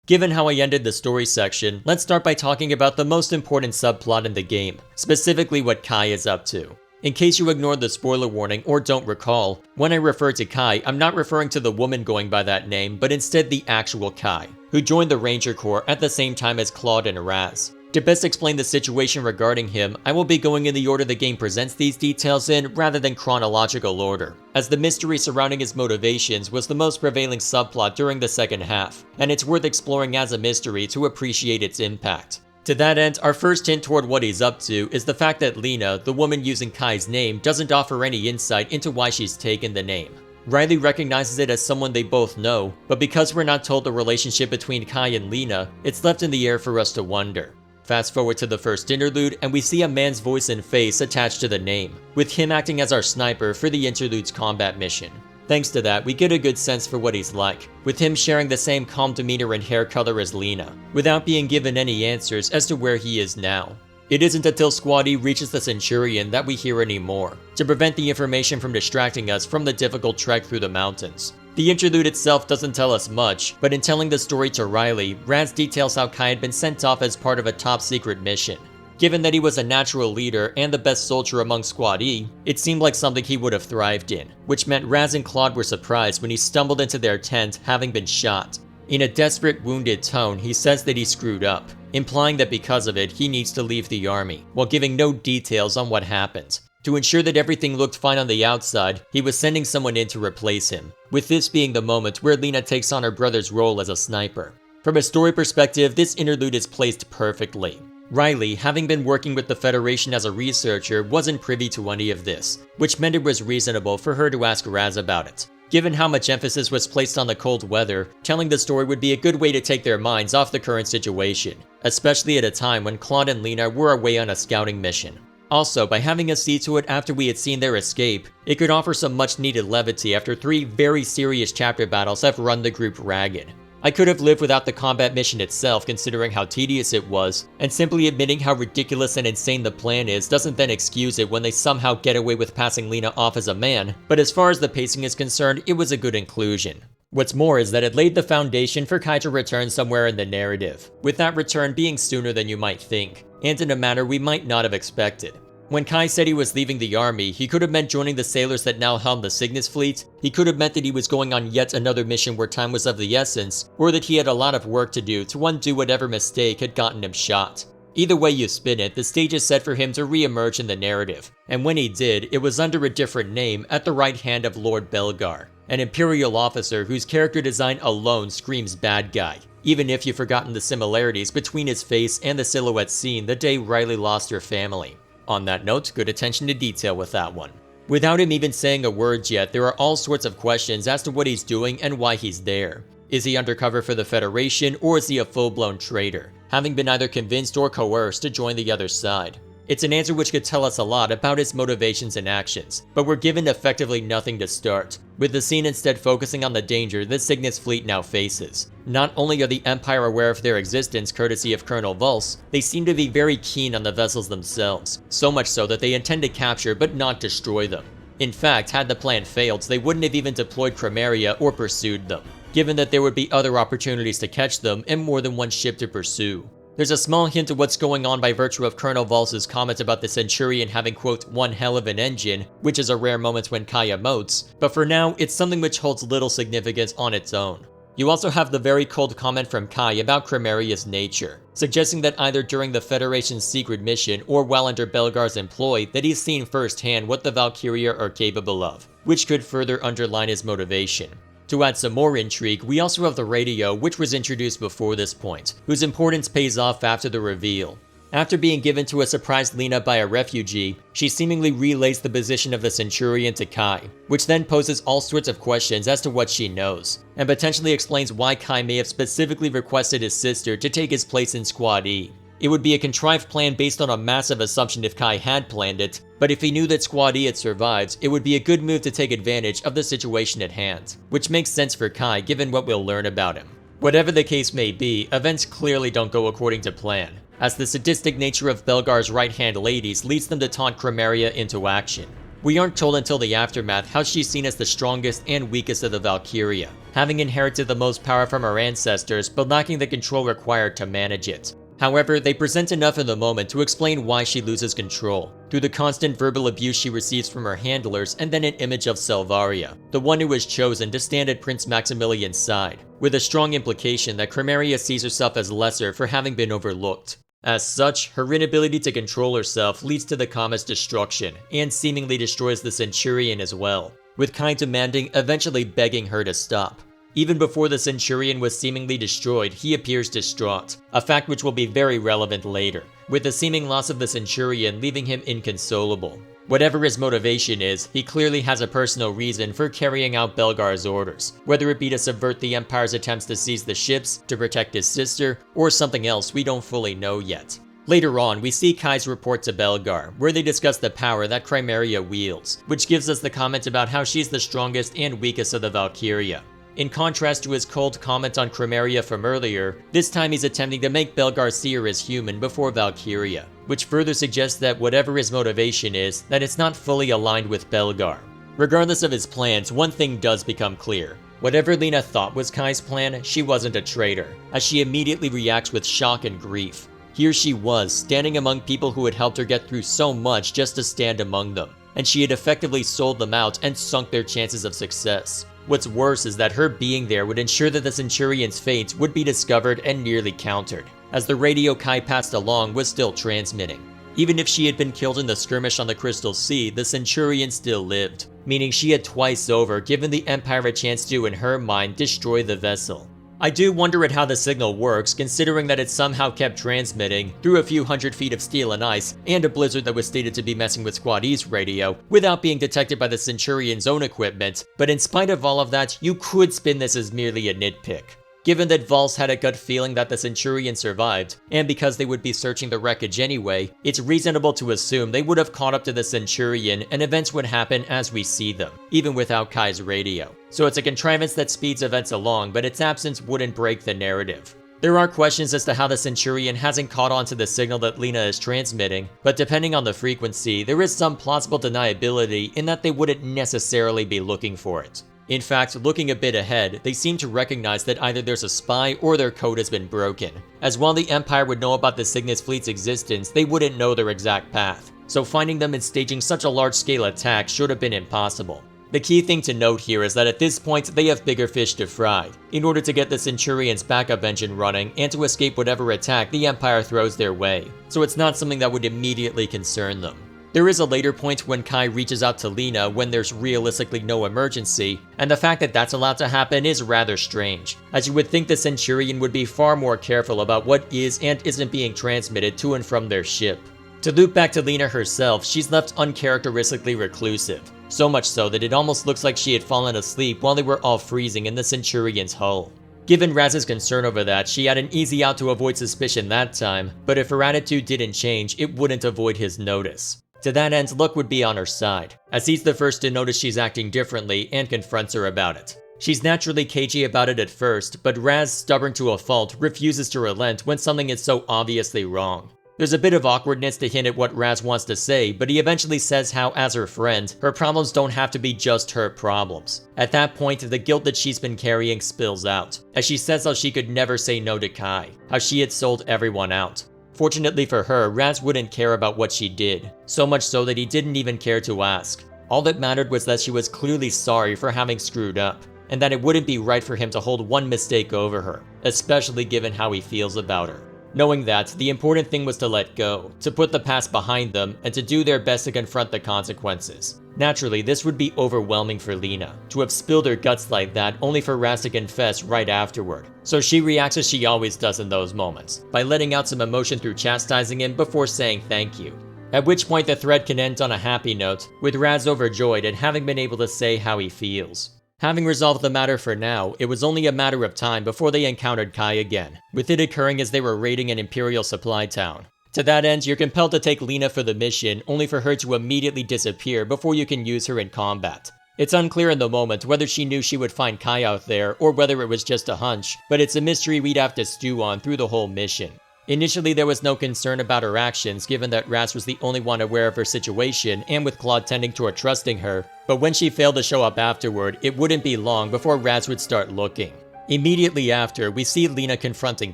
Given how I ended the story section, let's start by talking about the most important subplot in the game, specifically what Kai is up to. In case you ignored the spoiler warning or don't recall, when I refer to Kai, I'm not referring to the woman going by that name, but instead the actual Kai, who joined the Ranger Corps at the same time as Claude and Raz. To best explain the situation regarding him, I will be going in the order the game presents these details in rather than chronological order, as the mystery surrounding his motivations was the most prevailing subplot during the second half, and it's worth exploring as a mystery to appreciate its impact. To that end, our first hint toward what he's up to is the fact that Leena, the woman using Kai's name, doesn't offer any insight into why she's taken the name. Riley recognizes it as someone they both know, but because we're not told the relationship between Kai and Leena, it's left in the air for us to wonder. Fast forward to the first interlude, and we see a man's voice and face attached to the name, with him acting as our sniper for the interlude's combat mission. Thanks to that, we get a good sense for what he's like, with him sharing the same calm demeanor and hair color as Leena, without being given any answers as to where he is now. It isn't until Squaddy reaches the Centurion that we hear any more, to prevent the information from distracting us from the difficult trek through the mountains. The interlude itself doesn't tell us much, but in telling the story to Riley, Raz details how Kai had been sent off as part of a top-secret mission. Given that he was a natural leader and the best soldier among Squad E, it seemed like something he would have thrived in, which meant Raz and Claude were surprised when he stumbled into their tent having been shot. In a desperate, wounded tone, he says that he screwed up, implying that because of it, he needs to leave the army, while giving no details on what happened. To ensure that everything looked fine on the outside, he was sending someone in to replace him, with this being the moment where Leena takes on her brother's role as a sniper. From a story perspective, this interlude is placed perfectly. Riley, having been working with the Federation as a researcher, wasn't privy to any of this, which meant it was reasonable for her to ask Raz about it. Given how much emphasis was placed on the cold weather, telling the story would be a good way to take their minds off the current situation, especially at a time when Claude and Leena were away on a scouting mission. Also, by having us see to it after we had seen their escape, it could offer some much needed levity after 3 very serious chapter battles have run the group ragged. I could have lived without the combat mission itself considering how tedious it was, and simply admitting how ridiculous and insane the plan is doesn't then excuse it when they somehow get away with passing Leena off as a man, but as far as the pacing is concerned, it was a good inclusion. What's more is that it laid the foundation for Kai to return somewhere in the narrative, with that return being sooner than you might think, and in a manner we might not have expected. When Kai said he was leaving the army, he could have meant joining the sailors that now helmed the Cygnus fleet, he could have meant that he was going on yet another mission where time was of the essence, or that he had a lot of work to do to undo whatever mistake had gotten him shot. Either way you spin it, the stage is set for him to re-emerge in the narrative, and when he did, it was under a different name at the right hand of Lord Belgar, an Imperial officer whose character design alone screams bad guy, even if you've forgotten the similarities between his face and the silhouette seen the day Riley lost her family. On that note, good attention to detail with that one. Without him even saying a word yet, there are all sorts of questions as to what he's doing and why he's there. Is he undercover for the Federation, or is he a full-blown traitor, having been either convinced or coerced to join the other side? It's an answer which could tell us a lot about his motivations and actions, but we're given effectively nothing to start, with the scene instead focusing on the danger the Cygnus fleet now faces. Not only are the Empire aware of their existence courtesy of Colonel Walz, they seem to be very keen on the vessels themselves, so much so that they intend to capture but not destroy them. In fact, had the plan failed, they wouldn't have even deployed Chronicles or pursued them, given that there would be other opportunities to catch them and more than one ship to pursue. There's a small hint of what's going on by virtue of Colonel Walz's comment about the Centurion having quote, one hell of an engine, which is a rare moment when Kai emotes, but for now, it's something which holds little significance on its own. You also have the very cold comment from Kai about Chronicles' nature, suggesting that either during the Federation's secret mission or while under Belgar's employ that he's seen firsthand what the Valkyria are capable of, which could further underline his motivation. To add some more intrigue, we also have the radio, which was introduced before this point, whose importance pays off after the reveal. After being given to a surprised Leena by a refugee, she seemingly relays the position of the Centurion to Kai, which then poses all sorts of questions as to what she knows, and potentially explains why Kai may have specifically requested his sister to take his place in Squad E. It would be a contrived plan based on a massive assumption if Kai had planned it, but if he knew that Squad E had survived, it would be a good move to take advantage of the situation at hand, which makes sense for Kai given what we'll learn about him. Whatever the case may be, events clearly don't go according to plan, as the sadistic nature of Belgar's right-hand ladies leads them to taunt Chronicles into action. We aren't told until the aftermath how she's seen as the strongest and weakest of the Valkyria, having inherited the most power from her ancestors but lacking the control required to manage it. However, they present enough in the moment to explain why she loses control, through the constant verbal abuse she receives from her handlers and then an image of Selvaria, the one who was chosen to stand at Prince Maximilian's side, with a strong implication that Chronicles sees herself as lesser for having been overlooked. As such, her inability to control herself leads to the Comet's destruction, and seemingly destroys the Centurion as well, with Kai demanding, eventually begging her to stop. Even before the Centurion was seemingly destroyed, he appears distraught, a fact which will be very relevant later, with the seeming loss of the Centurion leaving him inconsolable. Whatever his motivation is, he clearly has a personal reason for carrying out Belgar's orders, whether it be to subvert the Empire's attempts to seize the ships, to protect his sister, or something else we don't fully know yet. Later on, we see Kai's report to Belgar, where they discuss the power that Chronicles wields, which gives us the comment about how she's the strongest and weakest of the Valkyria. In contrast to his cold comment on Chronicles from earlier, this time he's attempting to make Belgar see her as human before Valkyria, which further suggests that whatever his motivation is, that it's not fully aligned with Belgar. Regardless of his plans, one thing does become clear. Whatever Leena thought was Kai's plan, she wasn't a traitor, as she immediately reacts with shock and grief. Here she was, standing among people who had helped her get through so much just to stand among them, and she had effectively sold them out and sunk their chances of success. What's worse is that her being there would ensure that the Centurion's fate would be discovered and nearly countered, as the radio Kai passed along was still transmitting. Even if she had been killed in the skirmish on the Crystal Sea, the Centurion still lived, meaning she had twice over given the Empire a chance to, in her mind, destroy the vessel. I do wonder at how the signal works, considering that it somehow kept transmitting through a few hundred feet of steel and ice and a blizzard that was stated to be messing with Squad E's radio without being detected by the Centurion's own equipment, but in spite of all of that, you could spin this as merely a nitpick. Given that Walz had a gut feeling that the Centurion survived, and because they would be searching the wreckage anyway, it's reasonable to assume they would have caught up to the Centurion and events would happen as we see them, even without Kai's radio. So it's a contrivance that speeds events along, but its absence wouldn't break the narrative. There are questions as to how the Centurion hasn't caught on to the signal that Leena is transmitting, but depending on the frequency, there is some plausible deniability in that they wouldn't necessarily be looking for it. In fact, looking a bit ahead, they seem to recognize that either there's a spy or their code has been broken, as while the Empire would know about the Cygnus fleet's existence, they wouldn't know their exact path, so finding them and staging such a large-scale attack should have been impossible. The key thing to note here is that at this point they have bigger fish to fry, in order to get the Centurion's backup engine running and to escape whatever attack the Empire throws their way, so it's not something that would immediately concern them. There is a later point when Kai reaches out to Leena when there's realistically no emergency, and the fact that that's allowed to happen is rather strange, as you would think the Centurion would be far more careful about what is and isn't being transmitted to and from their ship. To loop back to Leena herself, she's left uncharacteristically reclusive, so much so that it almost looks like she had fallen asleep while they were all freezing in the Centurion's hull. Given Raz's concern over that, she had an easy out to avoid suspicion that time, but if her attitude didn't change, it wouldn't avoid his notice. To that end, luck would be on her side, as he's the first to notice she's acting differently and confronts her about it. She's naturally cagey about it at first, but Raz, stubborn to a fault, refuses to relent when something is so obviously wrong. There's a bit of awkwardness to hint at what Raz wants to say, but he eventually says how, as her friend, her problems don't have to be just her problems. At that point, the guilt that she's been carrying spills out, as she says how she could never say no to Kai, how she had sold everyone out. Fortunately for her, Raz wouldn't care about what she did, so much so that he didn't even care to ask. All that mattered was that she was clearly sorry for having screwed up, and that it wouldn't be right for him to hold one mistake over her, especially given how he feels about her. Knowing that, the important thing was to let go, to put the past behind them, and to do their best to confront the consequences. Naturally, this would be overwhelming for Leena, to have spilled her guts like that only for Raz to confess right afterward. So she reacts as she always does in those moments, by letting out some emotion through chastising him before saying thank you. At which point the thread can end on a happy note, with Raz overjoyed at having been able to say how he feels. Having resolved the matter for now, it was only a matter of time before they encountered Kai again, with it occurring as they were raiding an Imperial supply town. To that end, you're compelled to take Leena for the mission, only for her to immediately disappear before you can use her in combat. It's unclear in the moment whether she knew she would find Kai out there, or whether it was just a hunch, but it's a mystery we'd have to stew on through the whole mission. Initially, there was no concern about her actions, given that Raz was the only one aware of her situation, and with Claude tending toward trusting her, but when she failed to show up afterward, it wouldn't be long before Raz would start looking. Immediately after, we see Leena confronting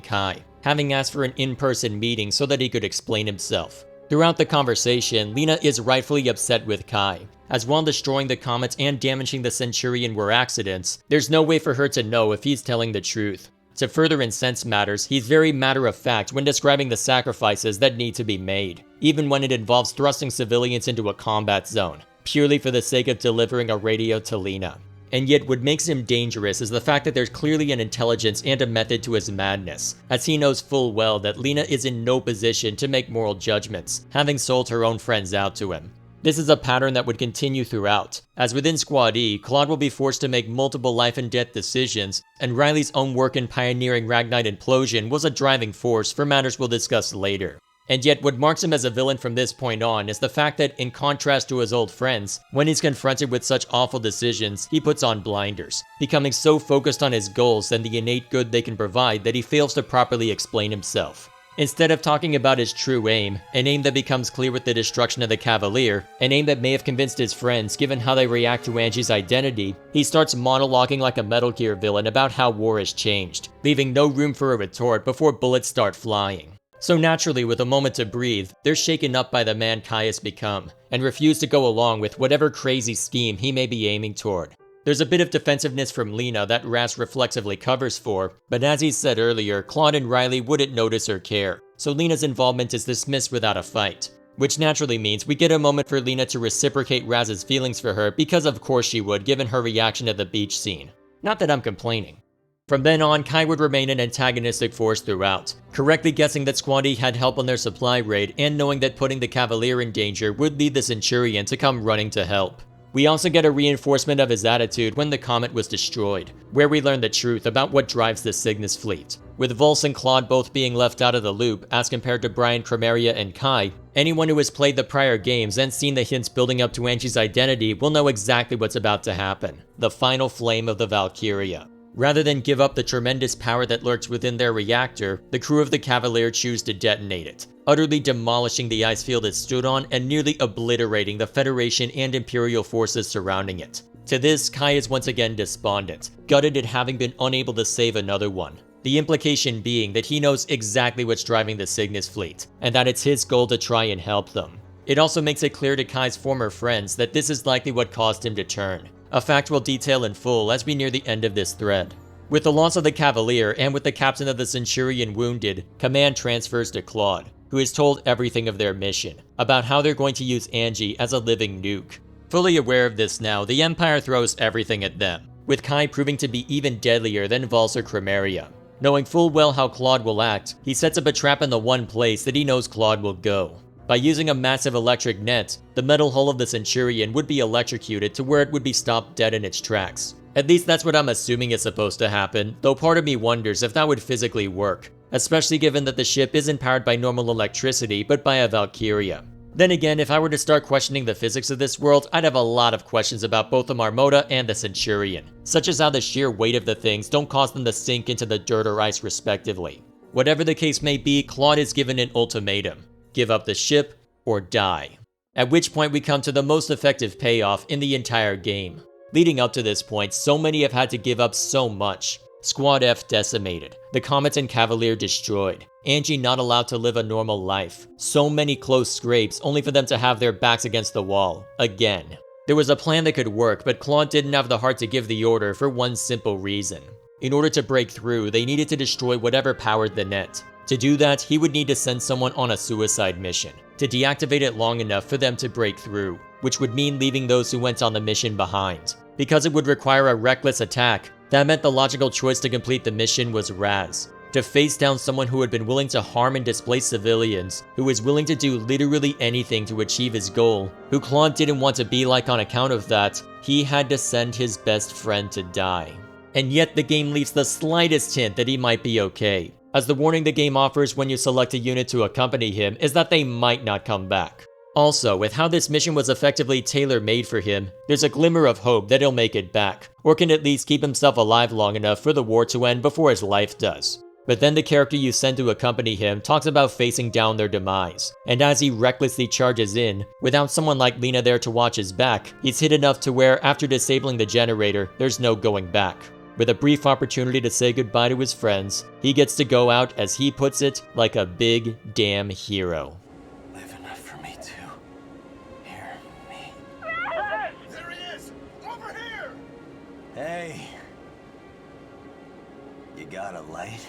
Kai, having asked for an in-person meeting so that he could explain himself. Throughout the conversation, Leena is rightfully upset with Kai, as while destroying the comet and damaging the Centurion were accidents, there's no way for her to know if he's telling the truth. To further incense matters, he's very matter-of-fact when describing the sacrifices that need to be made, even when it involves thrusting civilians into a combat zone, purely for the sake of delivering a radio to Leena. And yet what makes him dangerous is the fact that there's clearly an intelligence and a method to his madness, as he knows full well that Leena is in no position to make moral judgments, having sold her own friends out to him. This is a pattern that would continue throughout, as within Squad E, Claude will be forced to make multiple life-and-death decisions, and Riley's own work in pioneering Ragnite Implosion was a driving force for matters we'll discuss later. And yet what marks him as a villain from this point on is the fact that, in contrast to his old friends, when he's confronted with such awful decisions, he puts on blinders, becoming so focused on his goals and the innate good they can provide that he fails to properly explain himself. Instead of talking about his true aim, an aim that becomes clear with the destruction of the Cavalier, an aim that may have convinced his friends given how they react to Angie's identity, he starts monologuing like a Metal Gear villain about how war has changed, leaving no room for a retort before bullets start flying. So naturally, with a moment to breathe, they're shaken up by the man Kai has become, and refuse to go along with whatever crazy scheme he may be aiming toward. There's a bit of defensiveness from Leena that Raz reflexively covers for, but as he said earlier, Claude and Riley wouldn't notice or care, so Leena's involvement is dismissed without a fight. Which naturally means we get a moment for Leena to reciprocate Raz's feelings for her, because of course she would, given her reaction at the beach scene. Not that I'm complaining. From then on, Kai would remain an antagonistic force throughout, correctly guessing that Squatty had help on their supply raid and knowing that putting the Cavalier in danger would lead the Centurion to come running to help. We also get a reinforcement of his attitude when the comet was destroyed, where we learn the truth about what drives the Cygnus fleet. With Walz and Claude both being left out of the loop as compared to Brian, Chromaria, and Kai, anyone who has played the prior games and seen the hints building up to Angie's identity will know exactly what's about to happen: the final flame of the Valkyria. Rather than give up the tremendous power that lurks within their reactor, the crew of the Cavalier choose to detonate it, utterly demolishing the ice field it stood on and nearly obliterating the Federation and Imperial forces surrounding it. To this, Kai is once again despondent, gutted at having been unable to save another one. The implication being that he knows exactly what's driving the Cygnus fleet, and that it's his goal to try and help them. It also makes it clear to Kai's former friends that this is likely what caused him to turn, a fact we'll detail in full as we near the end of this thread. With the loss of the Cavalier and with the captain of the Centurion wounded, command transfers to Claude, who is told everything of their mission, about how they're going to use Angie as a living nuke. Fully aware of this now, the Empire throws everything at them, with Kai proving to be even deadlier than Walz or Chromaria. Knowing full well how Claude will act, he sets up a trap in the one place that he knows Claude will go. By using a massive electric net, the metal hull of the Centurion would be electrocuted to where it would be stopped dead in its tracks. At least that's what I'm assuming is supposed to happen, though part of me wonders if that would physically work, especially given that the ship isn't powered by normal electricity but by a Valkyria. Then again, if I were to start questioning the physics of this world, I'd have a lot of questions about both the Marmota and the Centurion, such as how the sheer weight of the things don't cause them to sink into the dirt or ice respectively. Whatever the case may be, Claude is given an ultimatum: give up the ship or die. At which point we come to the most effective payoff in the entire game. Leading up to this point, so many have had to give up so much. Squad F decimated, the Comet and Cavalier destroyed, Angie not allowed to live a normal life, so many close scrapes only for them to have their backs against the wall, again. There was a plan that could work, but Claude didn't have the heart to give the order for one simple reason. In order to break through, they needed to destroy whatever powered the net. To do that, he would need to send someone on a suicide mission, to deactivate it long enough for them to break through, which would mean leaving those who went on the mission behind. Because it would require a reckless attack, that meant the logical choice to complete the mission was Raz. To face down someone who had been willing to harm and displace civilians, who was willing to do literally anything to achieve his goal, who Claude didn't want to be like on account of that, he had to send his best friend to die. And yet the game leaves the slightest hint that he might be okay, as the warning the game offers when you select a unit to accompany him is that they might not come back. Also, with how this mission was effectively tailor-made for him, there's a glimmer of hope that he'll make it back, or can at least keep himself alive long enough for the war to end before his life does. But then the character you send to accompany him talks about facing down their demise, and as he recklessly charges in, without someone like Leena there to watch his back, he's hit enough to where after disabling the generator, there's no going back. With a brief opportunity to say goodbye to his friends, he gets to go out, as he puts it, like a big damn hero. Hey, you got a light?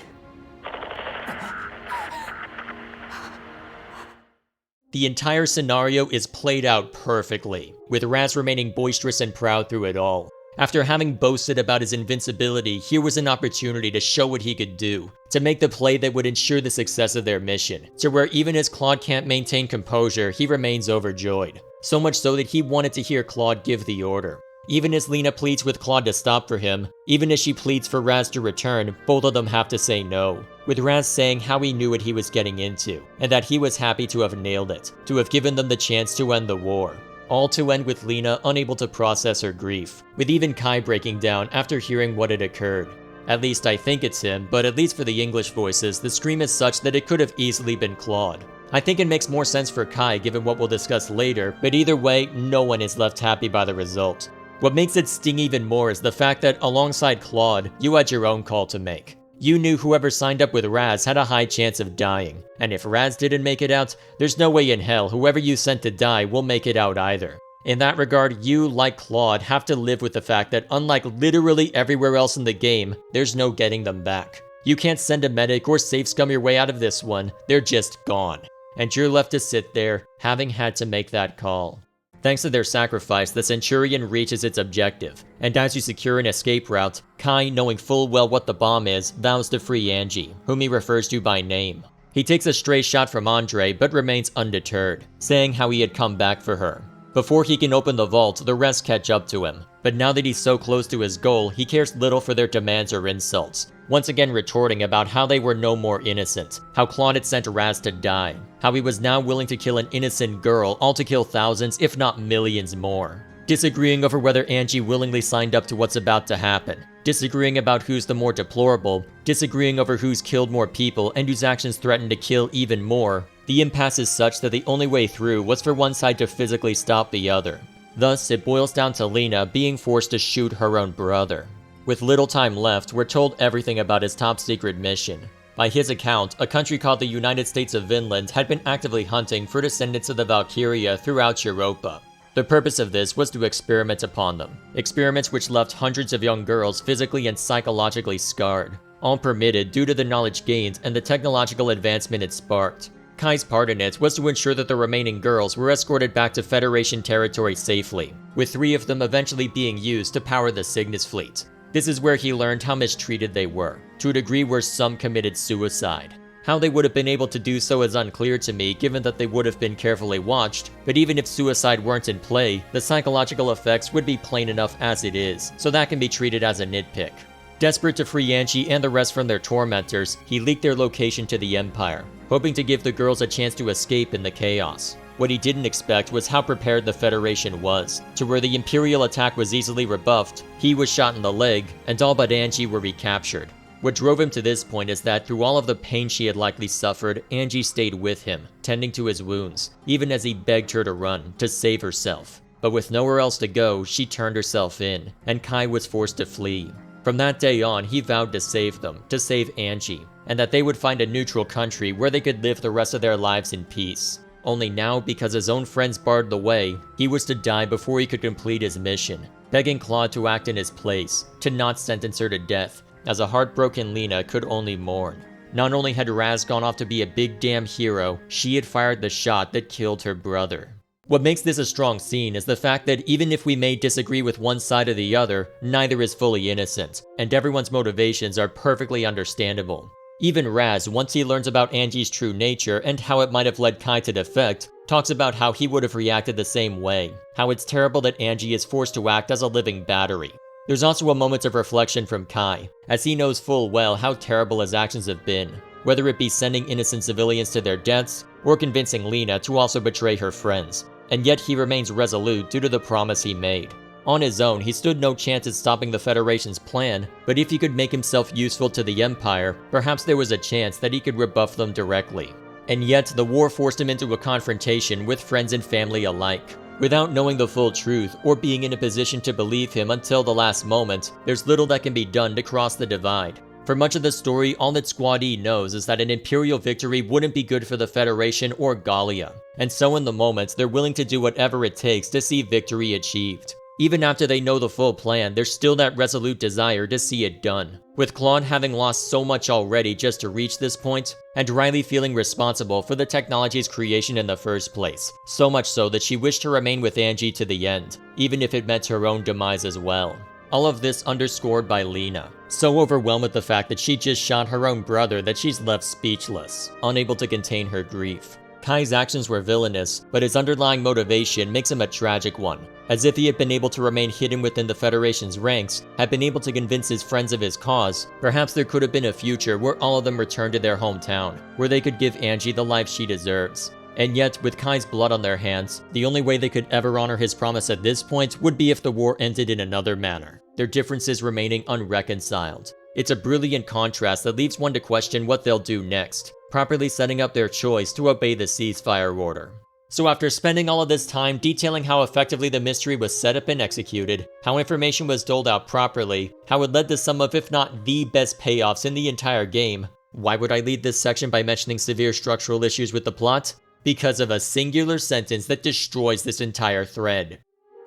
The entire scenario is played out perfectly, with Raz remaining boisterous and proud through it all. After having boasted about his invincibility, here was an opportunity to show what he could do, to make the play that would ensure the success of their mission, to where even as Claude can't maintain composure, he remains overjoyed. So much so that he wanted to hear Claude give the order. Even as Leena pleads with Claude to stop for him, even as she pleads for Raz to return, both of them have to say no, with Raz saying how he knew what he was getting into, and that he was happy to have nailed it, to have given them the chance to end the war. All to end with Leena unable to process her grief, with even Kai breaking down after hearing what had occurred. At least I think it's him, but at least for the English voices, the scream is such that it could have easily been Claude. I think it makes more sense for Kai given what we'll discuss later, but either way, no one is left happy by the result. What makes it sting even more is the fact that alongside Claude, you had your own call to make. You knew whoever signed up with Raz had a high chance of dying, and if Raz didn't make it out, there's no way in hell whoever you sent to die will make it out either. In that regard, you, like Claude, have to live with the fact that unlike literally everywhere else in the game, there's no getting them back. You can't send a medic or safe scum your way out of this one, they're just gone. And you're left to sit there, having had to make that call. Thanks to their sacrifice, the Centurion reaches its objective, and as you secure an escape route, Kai, knowing full well what the bomb is, vows to free Angie, whom he refers to by name. He takes a stray shot from Andre, but remains undeterred, saying how he had come back for her. Before he can open the vault, the rest catch up to him, but now that he's so close to his goal, he cares little for their demands or insults, once again retorting about how they were no more innocent, how Claude had sent Raz to die, how he was now willing to kill an innocent girl, all to kill thousands, if not millions more. Disagreeing over whether Angie willingly signed up to what's about to happen, disagreeing about who's the more deplorable, disagreeing over who's killed more people and whose actions threaten to kill even more. The impasse is such that the only way through was for one side to physically stop the other. Thus, it boils down to Leena being forced to shoot her own brother. With little time left, we're told everything about his top secret mission. By his account, a country called the United States of Vinland had been actively hunting for descendants of the Valkyria throughout Europa. The purpose of this was to experiment upon them, experiments which left hundreds of young girls physically and psychologically scarred, all permitted due to the knowledge gained and the technological advancement it sparked. Kai's part in it was to ensure that the remaining girls were escorted back to Federation territory safely, with 3 of them eventually being used to power the Cygnus fleet. This is where he learned how mistreated they were, to a degree where some committed suicide. How they would have been able to do so is unclear to me given that they would have been carefully watched, but even if suicide weren't in play, the psychological effects would be plain enough as it is, so that can be treated as a nitpick. Desperate to free Angie and the rest from their tormentors, he leaked their location to the Empire, hoping to give the girls a chance to escape in the chaos. What he didn't expect was how prepared the Federation was, to where the Imperial attack was easily rebuffed, he was shot in the leg, and all but Angie were recaptured. What drove him to this point is that through all of the pain she had likely suffered, Angie stayed with him, tending to his wounds, even as he begged her to run, to save herself. But with nowhere else to go, she turned herself in, and Kai was forced to flee. From that day on, he vowed to save them, to save Angie, and that they would find a neutral country where they could live the rest of their lives in peace. Only now, because his own friends barred the way, he was to die before he could complete his mission, begging Claude to act in his place, to not sentence her to death, as a heartbroken Leena could only mourn. Not only had Raz gone off to be a big damn hero, she had fired the shot that killed her brother. What makes this a strong scene is the fact that even if we may disagree with one side or the other, neither is fully innocent, and everyone's motivations are perfectly understandable. Even Raz, once he learns about Angie's true nature and how it might have led Kai to defect, talks about how he would have reacted the same way, how it's terrible that Angie is forced to act as a living battery. There's also a moment of reflection from Kai, as he knows full well how terrible his actions have been, whether it be sending innocent civilians to their deaths, or convincing Leena to also betray her friends, and yet he remains resolute due to the promise he made. On his own, he stood no chance at stopping the Federation's plan, but if he could make himself useful to the Empire, perhaps there was a chance that he could rebuff them directly. And yet, the war forced him into a confrontation with friends and family alike. Without knowing the full truth, or being in a position to believe him until the last moment, there's little that can be done to cross the divide. For much of the story, all that Squad E knows is that an Imperial victory wouldn't be good for the Federation or Gallia, and so in the moment, they're willing to do whatever it takes to see victory achieved. Even after they know the full plan, there's still that resolute desire to see it done. With Claude having lost so much already just to reach this point, and Riley feeling responsible for the technology's creation in the first place, so much so that she wished to remain with Angie to the end, even if it meant her own demise as well. All of this underscored by Leena, so overwhelmed with the fact that she just shot her own brother that she's left speechless, unable to contain her grief. Kai's actions were villainous, but his underlying motivation makes him a tragic one. As if he had been able to remain hidden within the Federation's ranks, had been able to convince his friends of his cause, perhaps there could have been a future where all of them returned to their hometown, where they could give Angie the life she deserves. And yet, with Kai's blood on their hands, the only way they could ever honor his promise at this point would be if the war ended in another manner, their differences remaining unreconciled. It's a brilliant contrast that leaves one to question what they'll do next, properly setting up their choice to obey the ceasefire order. So after spending all of this time detailing how effectively the mystery was set up and executed, how information was doled out properly, how it led to some of, if not the best payoffs in the entire game, why would I lead this section by mentioning severe structural issues with the plot? Because of a singular sentence that destroys this entire thread.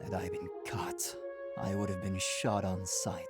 Had I been caught, I would have been shot on sight.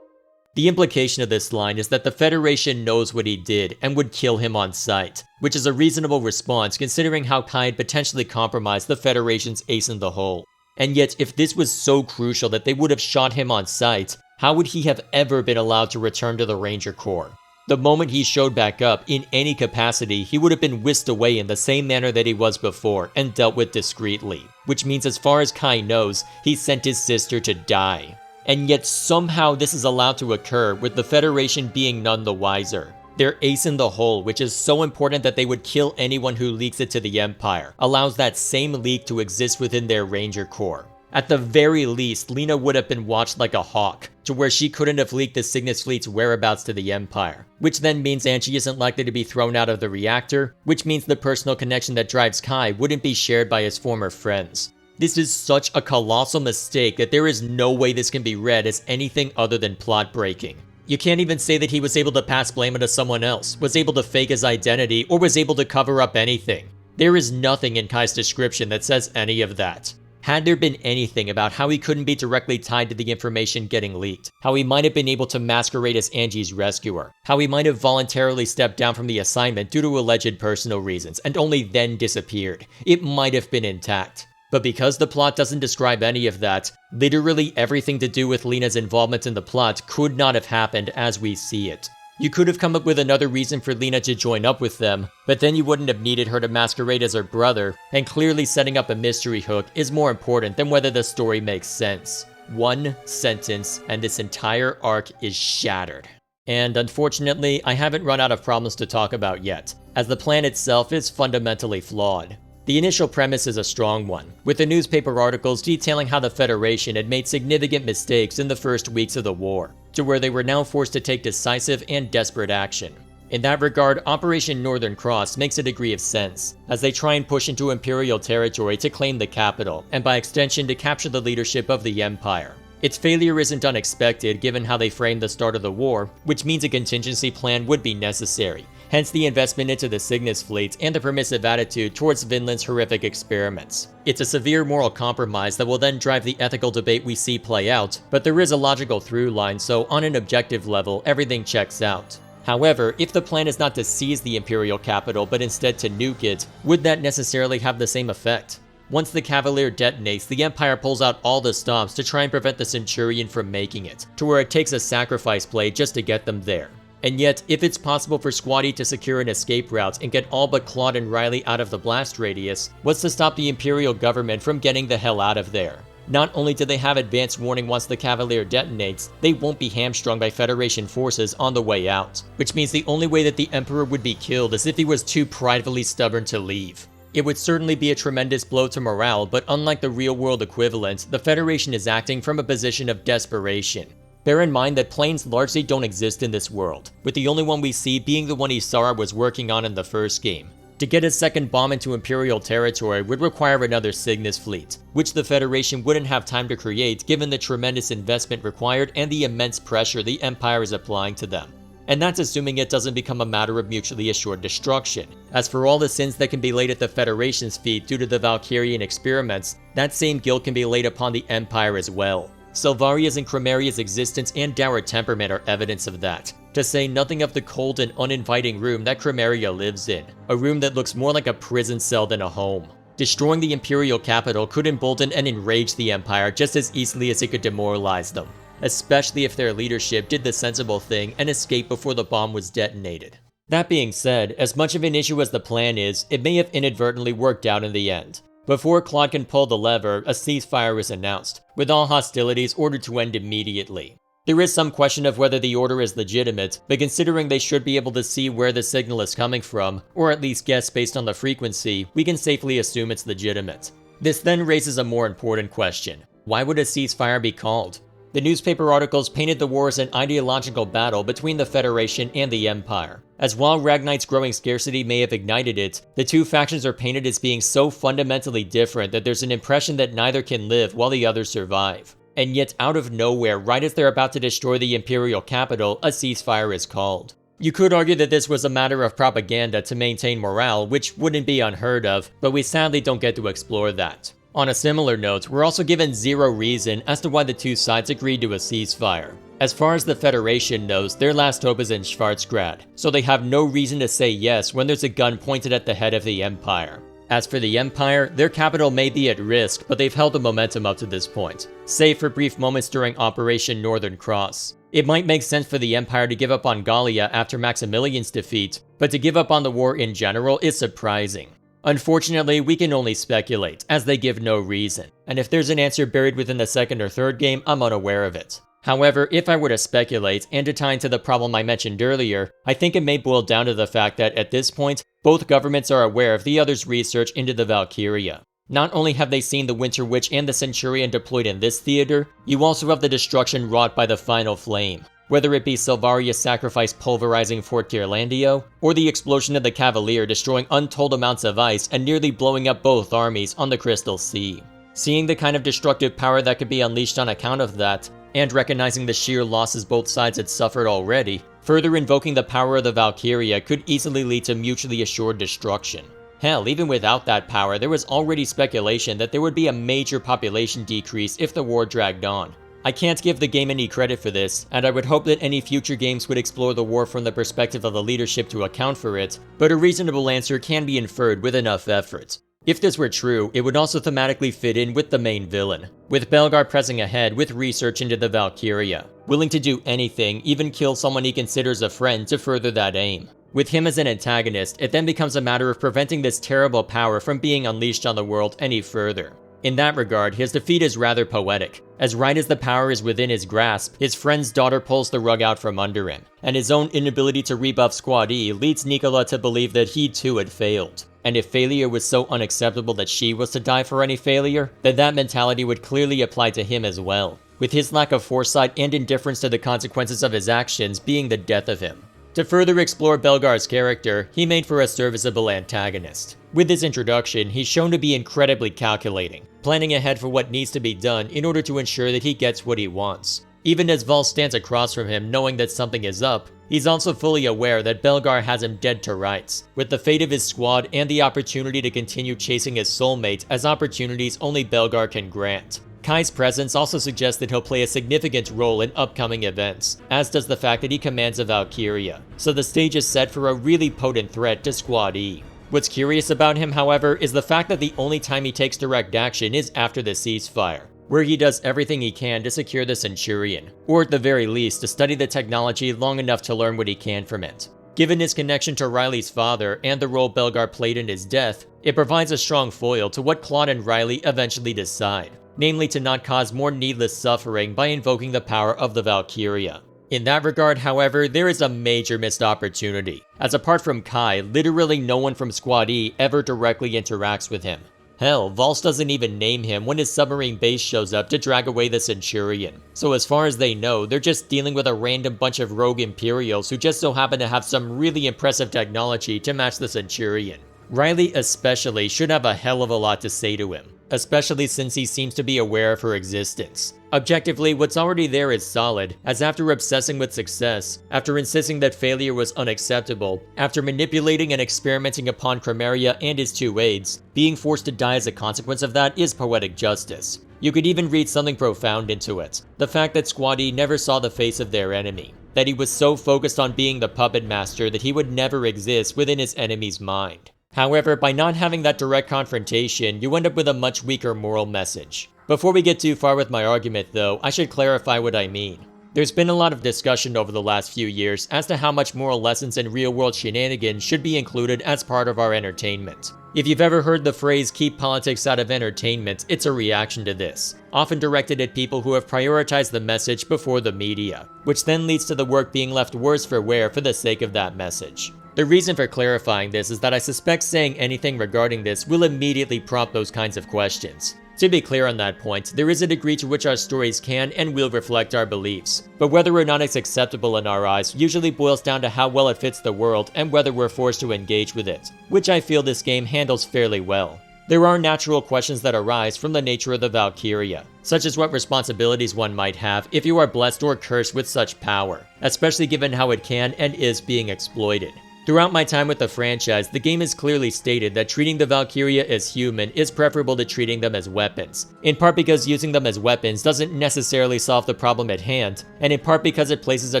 The implication of this line is that the Federation knows what he did and would kill him on sight, which is a reasonable response considering how Kai had potentially compromised the Federation's ace in the hole. And yet, if this was so crucial that they would have shot him on sight, how would he have ever been allowed to return to the Ranger Corps? The moment he showed back up, in any capacity, he would have been whisked away in the same manner that he was before and dealt with discreetly, which means as far as Kai knows, he sent his sister to die. And yet somehow this is allowed to occur with the Federation being none the wiser. Their ace in the hole, which is so important that they would kill anyone who leaks it to the Empire, allows that same leak to exist within their Ranger Corps. At the very least, Leena would have been watched like a hawk, to where she couldn't have leaked the Cygnus fleet's whereabouts to the Empire, which then means Angie isn't likely to be thrown out of the reactor, which means the personal connection that drives Kai wouldn't be shared by his former friends. This is such a colossal mistake that there is no way this can be read as anything other than plot breaking. You can't even say that he was able to pass blame onto someone else, was able to fake his identity, or was able to cover up anything. There is nothing in Kai's description that says any of that. Had there been anything about how he couldn't be directly tied to the information getting leaked, how he might have been able to masquerade as Angie's rescuer, how he might have voluntarily stepped down from the assignment due to alleged personal reasons and only then disappeared, it might have been intact. But because the plot doesn't describe any of that, literally everything to do with Leena's involvement in the plot could not have happened as we see it. You could have come up with another reason for Leena to join up with them, but then you wouldn't have needed her to masquerade as her brother, and clearly setting up a mystery hook is more important than whether the story makes sense. One sentence, and this entire arc is shattered. And unfortunately, I haven't run out of problems to talk about yet, as the plan itself is fundamentally flawed. The initial premise is a strong one, with the newspaper articles detailing how the Federation had made significant mistakes in the first weeks of the war, to where they were now forced to take decisive and desperate action. In that regard, Operation Northern Cross makes a degree of sense, as they try and push into Imperial territory to claim the capital, and by extension to capture the leadership of the Empire. Its failure isn't unexpected given how they framed the start of the war, which means a contingency plan would be necessary, hence the investment into the Cygnus fleet and the permissive attitude towards Vinland's horrific experiments. It's a severe moral compromise that will then drive the ethical debate we see play out, but there is a logical through line, so on an objective level, everything checks out. However, if the plan is not to seize the Imperial capital but instead to nuke it, would that necessarily have the same effect? Once the Cavalier detonates, the Empire pulls out all the stops to try and prevent the Centurion from making it, to where it takes a sacrifice play just to get them there. And yet, if it's possible for Squatty to secure an escape route and get all but Claude and Riley out of the blast radius, what's to stop the Imperial government from getting the hell out of there? Not only do they have advance warning once the Cavalier detonates, they won't be hamstrung by Federation forces on the way out, which means the only way that the Emperor would be killed is if he was too pridefully stubborn to leave. It would certainly be a tremendous blow to morale, but unlike the real-world equivalent, the Federation is acting from a position of desperation. Bear in mind that planes largely don't exist in this world, with the only one we see being the one Isara was working on in the first game. To get a second bomb into Imperial territory would require another Cygnus fleet, which the Federation wouldn't have time to create given the tremendous investment required and the immense pressure the Empire is applying to them. And that's assuming it doesn't become a matter of mutually assured destruction. As for all the sins that can be laid at the Federation's feet due to the Valkyrian experiments, that same guilt can be laid upon the Empire as well. Silvaria's and Chromaria's existence and dour temperament are evidence of that, to say nothing of the cold and uninviting room that Chromaria lives in, a room that looks more like a prison cell than a home. Destroying the Imperial capital could embolden and enrage the Empire just as easily as it could demoralize them, especially if their leadership did the sensible thing and escaped before the bomb was detonated. That being said, as much of an issue as the plan is, it may have inadvertently worked out in the end. Before Claude can pull the lever, a ceasefire is announced, with all hostilities ordered to end immediately. There is some question of whether the order is legitimate, but considering they should be able to see where the signal is coming from, or at least guess based on the frequency, we can safely assume it's legitimate. This then raises a more important question. Why would a ceasefire be called? The newspaper articles painted the war as an ideological battle between the Federation and the Empire. As while Ragnite's growing scarcity may have ignited it, the two factions are painted as being so fundamentally different that there's an impression that neither can live while the other survive. And yet out of nowhere, right as they're about to destroy the Imperial capital, a ceasefire is called. You could argue that this was a matter of propaganda to maintain morale, which wouldn't be unheard of, but we sadly don't get to explore that. On a similar note, we're also given zero reason as to why the two sides agreed to a ceasefire. As far as the Federation knows, their last hope is in Schwarzgrad, so they have no reason to say yes when there's a gun pointed at the head of the Empire. As for the Empire, their capital may be at risk, but they've held the momentum up to this point, save for brief moments during Operation Northern Cross. It might make sense for the Empire to give up on Gallia after Maximilian's defeat, but to give up on the war in general is surprising. Unfortunately, we can only speculate, as they give no reason, and if there's an answer buried within the second or third game, I'm unaware of it. However, if I were to speculate, and to tie into the problem I mentioned earlier, I think it may boil down to the fact that at this point, both governments are aware of the other's research into the Valkyria. Not only have they seen the Winter Witch and the Centurion deployed in this theater, you also have the destruction wrought by the Final Flame. Whether it be Silvaria's sacrifice pulverizing Fort Ghirlandaio, or the explosion of the Cavalier destroying untold amounts of ice and nearly blowing up both armies on the Crystal Sea. Seeing the kind of destructive power that could be unleashed on account of that, and recognizing the sheer losses both sides had suffered already, further invoking the power of the Valkyria could easily lead to mutually assured destruction. Hell, even without that power, there was already speculation that there would be a major population decrease if the war dragged on. I can't give the game any credit for this, and I would hope that any future games would explore the war from the perspective of the leadership to account for it, but a reasonable answer can be inferred with enough effort. If this were true, it would also thematically fit in with the main villain, with Belgar pressing ahead with research into the Valkyria, willing to do anything, even kill someone he considers a friend to further that aim. With him as an antagonist, it then becomes a matter of preventing this terrible power from being unleashed on the world any further. In that regard, his defeat is rather poetic, as right as the power is within his grasp, his friend's daughter pulls the rug out from under him, and his own inability to rebuff Squad E leads Nicola to believe that he too had failed. And if failure was so unacceptable that she was to die for any failure, then that mentality would clearly apply to him as well, with his lack of foresight and indifference to the consequences of his actions being the death of him. To further explore Belgar's character, he made for a serviceable antagonist. With his introduction, he's shown to be incredibly calculating, planning ahead for what needs to be done in order to ensure that he gets what he wants. Even as Walz stands across from him knowing that something is up, he's also fully aware that Belgar has him dead to rights, with the fate of his squad and the opportunity to continue chasing his soulmate as opportunities only Belgar can grant. Kai's presence also suggests that he'll play a significant role in upcoming events, as does the fact that he commands a Valkyria, so the stage is set for a really potent threat to Squad E. What's curious about him, however, is the fact that the only time he takes direct action is after the ceasefire, where he does everything he can to secure the Centurion, or at the very least to study the technology long enough to learn what he can from it. Given his connection to Riley's father and the role Belgar played in his death, it provides a strong foil to what Claude and Riley eventually decide, namely to not cause more needless suffering by invoking the power of the Valkyria. In that regard, however, there is a major missed opportunity, as apart from Kai, literally no one from Squad E ever directly interacts with him. Hell, Walz doesn't even name him when his submarine base shows up to drag away the Centurion, so as far as they know, they're just dealing with a random bunch of rogue Imperials who just so happen to have some really impressive technology to match the Centurion. Riley especially should have a hell of a lot to say to him, especially since he seems to be aware of her existence. Objectively, what's already there is solid, as after obsessing with success, after insisting that failure was unacceptable, after manipulating and experimenting upon Chromaria and his two aides, being forced to die as a consequence of that is poetic justice. You could even read something profound into it, the fact that Squad E never saw the face of their enemy, that he was so focused on being the puppet master that he would never exist within his enemy's mind. However, by not having that direct confrontation, you end up with a much weaker moral message. Before we get too far with my argument though, I should clarify what I mean. There's been a lot of discussion over the last few years as to how much moral lessons and real-world shenanigans should be included as part of our entertainment. If you've ever heard the phrase "keep politics out of entertainment," it's a reaction to this, often directed at people who have prioritized the message before the media, which then leads to the work being left worse for wear for the sake of that message. The reason for clarifying this is that I suspect saying anything regarding this will immediately prompt those kinds of questions. To be clear on that point, there is a degree to which our stories can and will reflect our beliefs, but whether or not it's acceptable in our eyes usually boils down to how well it fits the world and whether we're forced to engage with it, which I feel this game handles fairly well. There are natural questions that arise from the nature of the Valkyria, such as what responsibilities one might have if you are blessed or cursed with such power, especially given how it can and is being exploited. Throughout my time with the franchise, the game has clearly stated that treating the Valkyria as human is preferable to treating them as weapons, in part because using them as weapons doesn't necessarily solve the problem at hand, and in part because it places a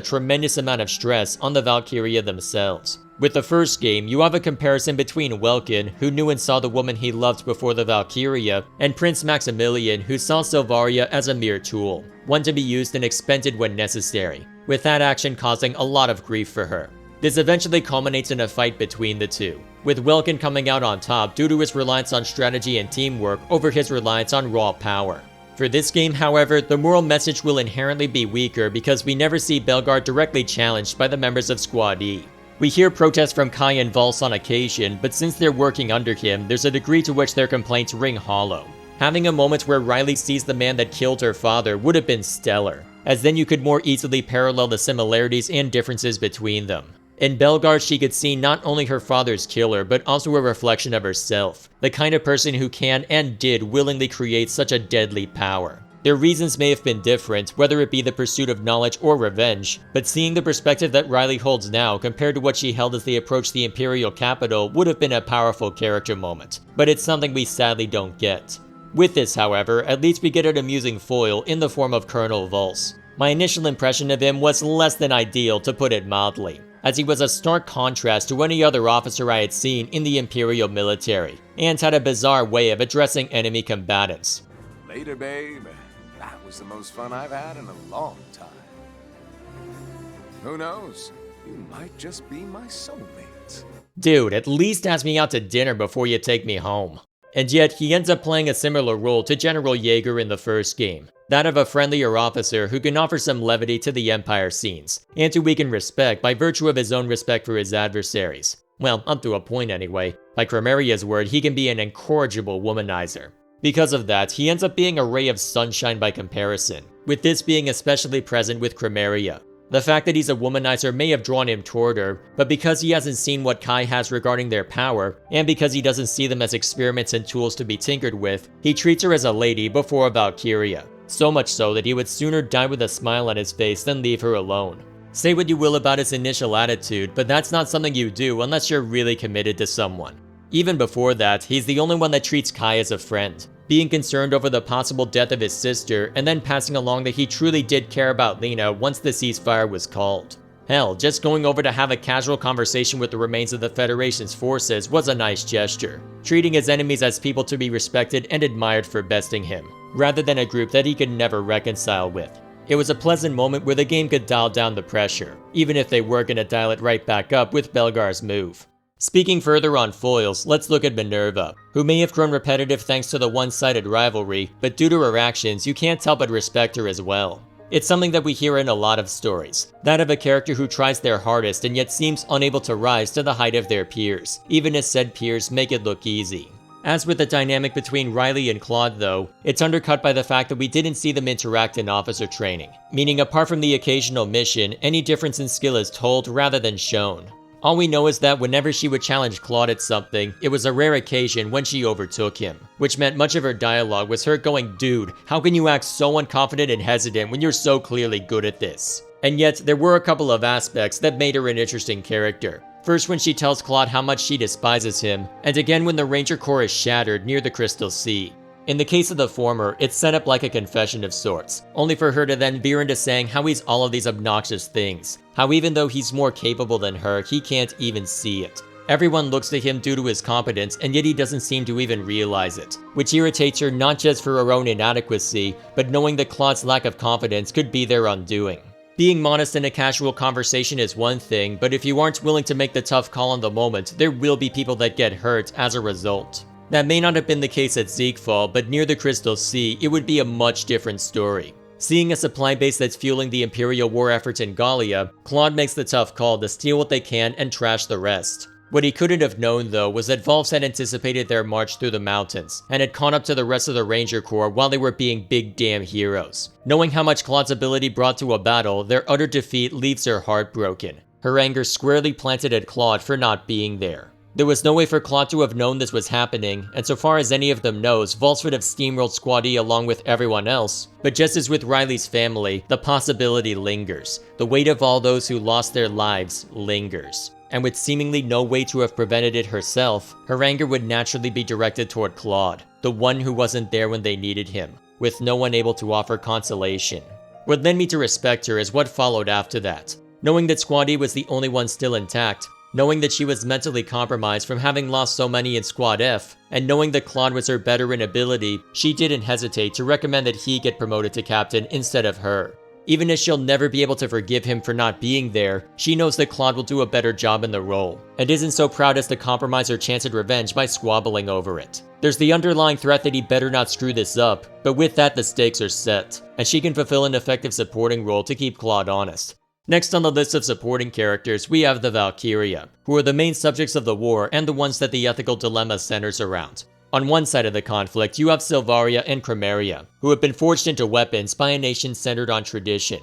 tremendous amount of stress on the Valkyria themselves. With the first game, you have a comparison between Welkin, who knew and saw the woman he loved before the Valkyria, and Prince Maximilian, who saw Silvaria as a mere tool, one to be used and expended when necessary, with that action causing a lot of grief for her. This eventually culminates in a fight between the two, with Welkin coming out on top due to his reliance on strategy and teamwork over his reliance on raw power. For this game, however, the moral message will inherently be weaker because we never see Belgar directly challenged by the members of Squad E. We hear protests from Kai and Walz on occasion, but since they're working under him, there's a degree to which their complaints ring hollow. Having a moment where Riley sees the man that killed her father would have been stellar, as then you could more easily parallel the similarities and differences between them. In Belgar, she could see not only her father's killer, but also a reflection of herself, the kind of person who can and did willingly create such a deadly power. Their reasons may have been different, whether it be the pursuit of knowledge or revenge, but seeing the perspective that Riley holds now compared to what she held as they approached the Imperial capital would have been a powerful character moment, but it's something we sadly don't get. With this, however, at least we get an amusing foil in the form of Colonel Walz. My initial impression of him was less than ideal, to put it mildly, as he was a stark contrast to any other officer I had seen in the Imperial military, and had a bizarre way of addressing enemy combatants. Later, babe. That was the most fun I've had in a long time. Who knows? You might just be my soulmate. Dude, at least ask me out to dinner before you take me home. And yet, he ends up playing a similar role to General Jaeger in the first game, that of a friendlier officer who can offer some levity to the Empire scenes, and who we can respect by virtue of his own respect for his adversaries. Well, up to a point anyway. By Crimeria's word, he can be an incorrigible womanizer. Because of that, he ends up being a ray of sunshine by comparison, with this being especially present with Crimeria. The fact that he's a womanizer may have drawn him toward her, but because he hasn't seen what Kai has regarding their power, and because he doesn't see them as experiments and tools to be tinkered with, he treats her as a lady before a Valkyria. So much so that he would sooner die with a smile on his face than leave her alone. Say what you will about his initial attitude, but that's not something you do unless you're really committed to someone. Even before that, he's the only one that treats Kai as a friend, being concerned over the possible death of his sister, and then passing along that he truly did care about Leena once the ceasefire was called. Hell, just going over to have a casual conversation with the remains of the Federation's forces was a nice gesture, treating his enemies as people to be respected and admired for besting him, rather than a group that he could never reconcile with. It was a pleasant moment where the game could dial down the pressure, even if they were gonna dial it right back up with Belgar's move. Speaking further on foils, let's look at Minerva, who may have grown repetitive thanks to the one-sided rivalry, but due to her actions, you can't help but respect her as well. It's something that we hear in a lot of stories, that of a character who tries their hardest and yet seems unable to rise to the height of their peers, even as said peers make it look easy. As with the dynamic between Riley and Claude though, it's undercut by the fact that we didn't see them interact in officer training, meaning apart from the occasional mission, any difference in skill is told rather than shown. All we know is that whenever she would challenge Claude at something, it was a rare occasion when she overtook him, which meant much of her dialogue was her going, "Dude, how can you act so unconfident and hesitant when you're so clearly good at this?" And yet, there were a couple of aspects that made her an interesting character. First, when she tells Claude how much she despises him, and again when the Ranger Corps is shattered near the Crystal Sea. In the case of the former, it's set up like a confession of sorts, only for her to then veer into saying how he's all of these obnoxious things, how even though he's more capable than her, he can't even see it. Everyone looks to him due to his competence, and yet he doesn't seem to even realize it, which irritates her not just for her own inadequacy, but knowing that Claude's lack of confidence could be their undoing. Being modest in a casual conversation is one thing, but if you aren't willing to make the tough call on the moment, there will be people that get hurt as a result. That may not have been the case at Siegfall, but near the Crystal Sea, it would be a much different story. Seeing a supply base that's fueling the Imperial war efforts in Gallia, Claude makes the tough call to steal what they can and trash the rest. What he couldn't have known though was that Walz had anticipated their march through the mountains and had caught up to the rest of the Ranger Corps while they were being big damn heroes. Knowing how much Claude's ability brought to a battle, their utter defeat leaves her heartbroken, her anger squarely planted at Claude for not being there. There was no way for Claude to have known this was happening, and so far as any of them knows, Walz would have steamrolled Squad E along with everyone else. But just as with Riley's family, the possibility lingers. The weight of all those who lost their lives lingers. And with seemingly no way to have prevented it herself, her anger would naturally be directed toward Claude, the one who wasn't there when they needed him, with no one able to offer consolation. What led me to respect her is what followed after that. Knowing that Squad E was the only one still intact, knowing that she was mentally compromised from having lost so many in Squad F, and knowing that Claude was her better in ability, she didn't hesitate to recommend that he get promoted to captain instead of her. Even if she'll never be able to forgive him for not being there, she knows that Claude will do a better job in the role, and isn't so proud as to compromise her chance at revenge by squabbling over it. There's the underlying threat that he better not screw this up, but with that the stakes are set, and she can fulfill an effective supporting role to keep Claude honest. Next on the list of supporting characters, we have the Valkyria, who are the main subjects of the war and the ones that the ethical dilemma centers around. On one side of the conflict, you have Silvaria and Chromaria, who have been forged into weapons by a nation centered on tradition